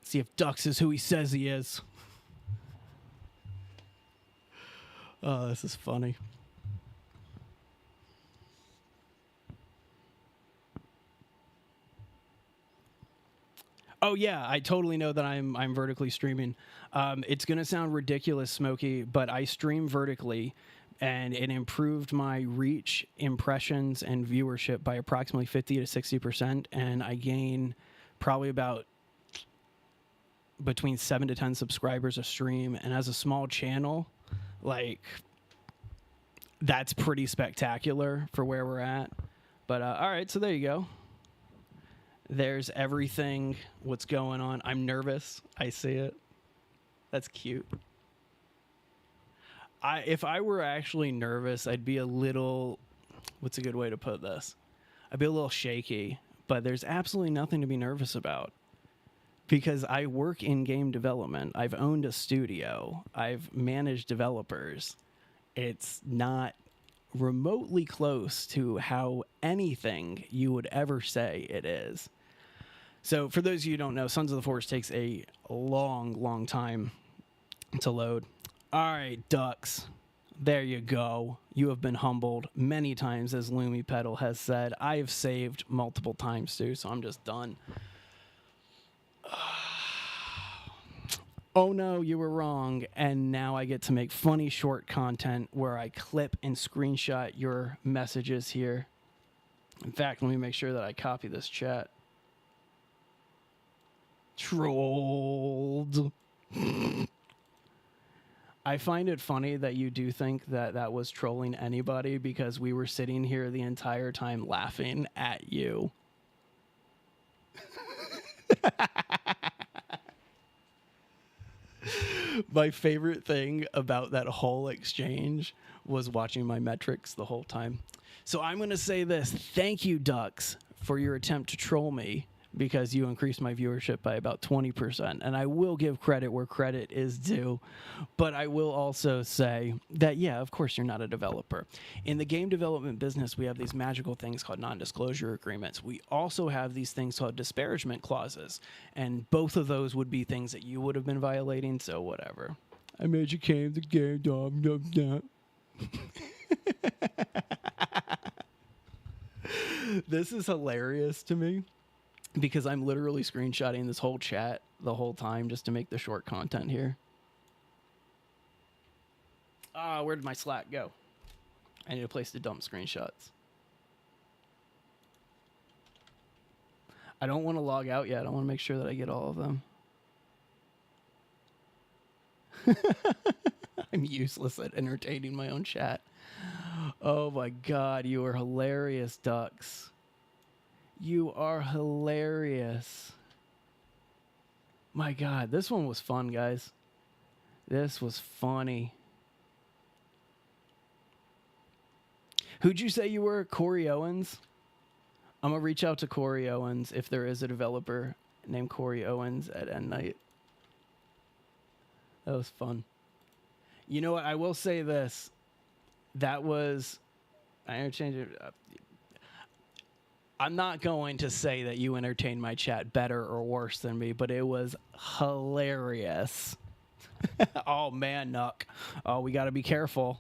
See if Dux is who he says he is. Oh, this is funny. Oh yeah, I totally know that I'm vertically streaming. It's gonna sound ridiculous, Smokey, but I stream vertically, and it improved my reach, impressions, and viewership by approximately 50 to 60%, and I gain probably about between 7 to 10 subscribers a stream. And as a small channel, like, that's pretty spectacular for where we're at. But all right, so there you go. There's everything, what's going on. I'm nervous. I see it. That's cute. If I were actually nervous, I'd be a little, what's a good way to put this? I'd be a little shaky, but there's absolutely nothing to be nervous about because I work in game development. I've owned a studio. I've managed developers. It's not remotely close to how anything you would ever say it is. So for those of you who don't know, Sons of the Forest takes a long time to load. All right, Dux. There you go. You have been humbled many times, as Lumi Pedal has said. I have saved multiple times, too, so I'm just done. Oh, no, you were wrong. And now I get to make funny short content where I clip and screenshot your messages here. In fact, let me make sure that I copy this chat. Trolled. I find it funny that you do think that that was trolling anybody because we were sitting here the entire time laughing at you. My favorite thing about that whole exchange was watching my metrics the whole time. So I'm going to say this. Thank you, Dux, for your attempt to troll me because you increased my viewership by about 20%. And I will give credit where credit is due. But I will also say that, yeah, of course, you're not a developer. In the game development business, we have these magical things called non-disclosure agreements. We also have these things called disparagement clauses. And both of those would be things that you would have been violating. So whatever. I made you came the game, dog. This is hilarious to me. Because I'm literally screenshotting this whole chat the whole time just to make the short content here. Ah, where did my Slack go? I need a place to dump screenshots. I don't want to log out yet. I want to make sure that I get all of them. I'm useless at entertaining my own chat. Oh my God, you are hilarious, Dux. You are hilarious. My God, this one was fun, guys. This was funny. Who'd you say you were? Corey Owens? I'm going to reach out to Corey Owens if there is a developer named Corey Owens at End Night. That was fun. You know what? I will say this. That was... I interchanged it. I'm not going to say that you entertained my chat better or worse than me, but it was hilarious. Oh, man, Nuck. Oh, we got to be careful.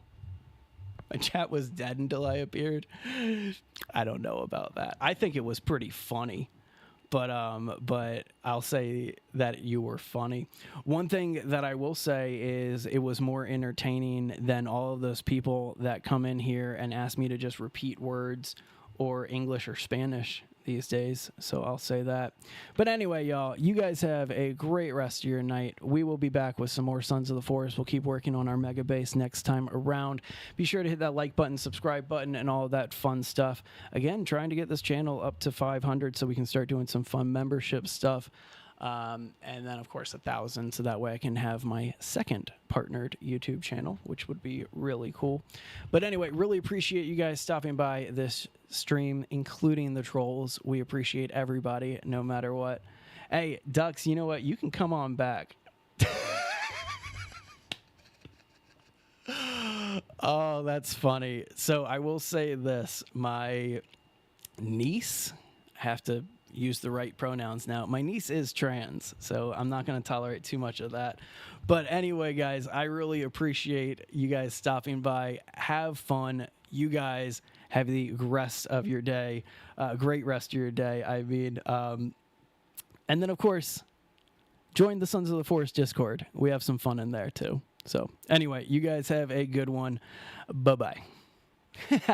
My chat was dead until I appeared. I don't know about that. I think it was pretty funny, but I'll say that you were funny. One thing that I will say is it was more entertaining than all of those people that come in here and ask me to just repeat words or English or Spanish these days, so I'll say that. But anyway, y'all, you guys have a great rest of your night. We will be back with some more Sons of the Forest. We'll keep working on our mega base next time around. Be sure to hit that like button, subscribe button, and all of that fun stuff. Again, trying to get this channel up to 500 so we can start doing some fun membership stuff. And then, of course, 1,000, so that way I can have my second partnered YouTube channel, which would be really cool. But anyway, really appreciate you guys stopping by this stream, including the trolls. We appreciate everybody, no matter what. Hey, Dux, you know what? You can come on back. Oh, that's funny. So I will say this. My niece, I have to use the right pronouns now. My niece is trans, so I'm not going to tolerate too much of that. But anyway, guys, I really appreciate you guys stopping by. Have fun. You guys have the rest of your day. Great rest of your day. I mean, and then, of course, join the Sons of the Forest Discord. We have some fun in there, too. So anyway, you guys have a good one. Bye-bye.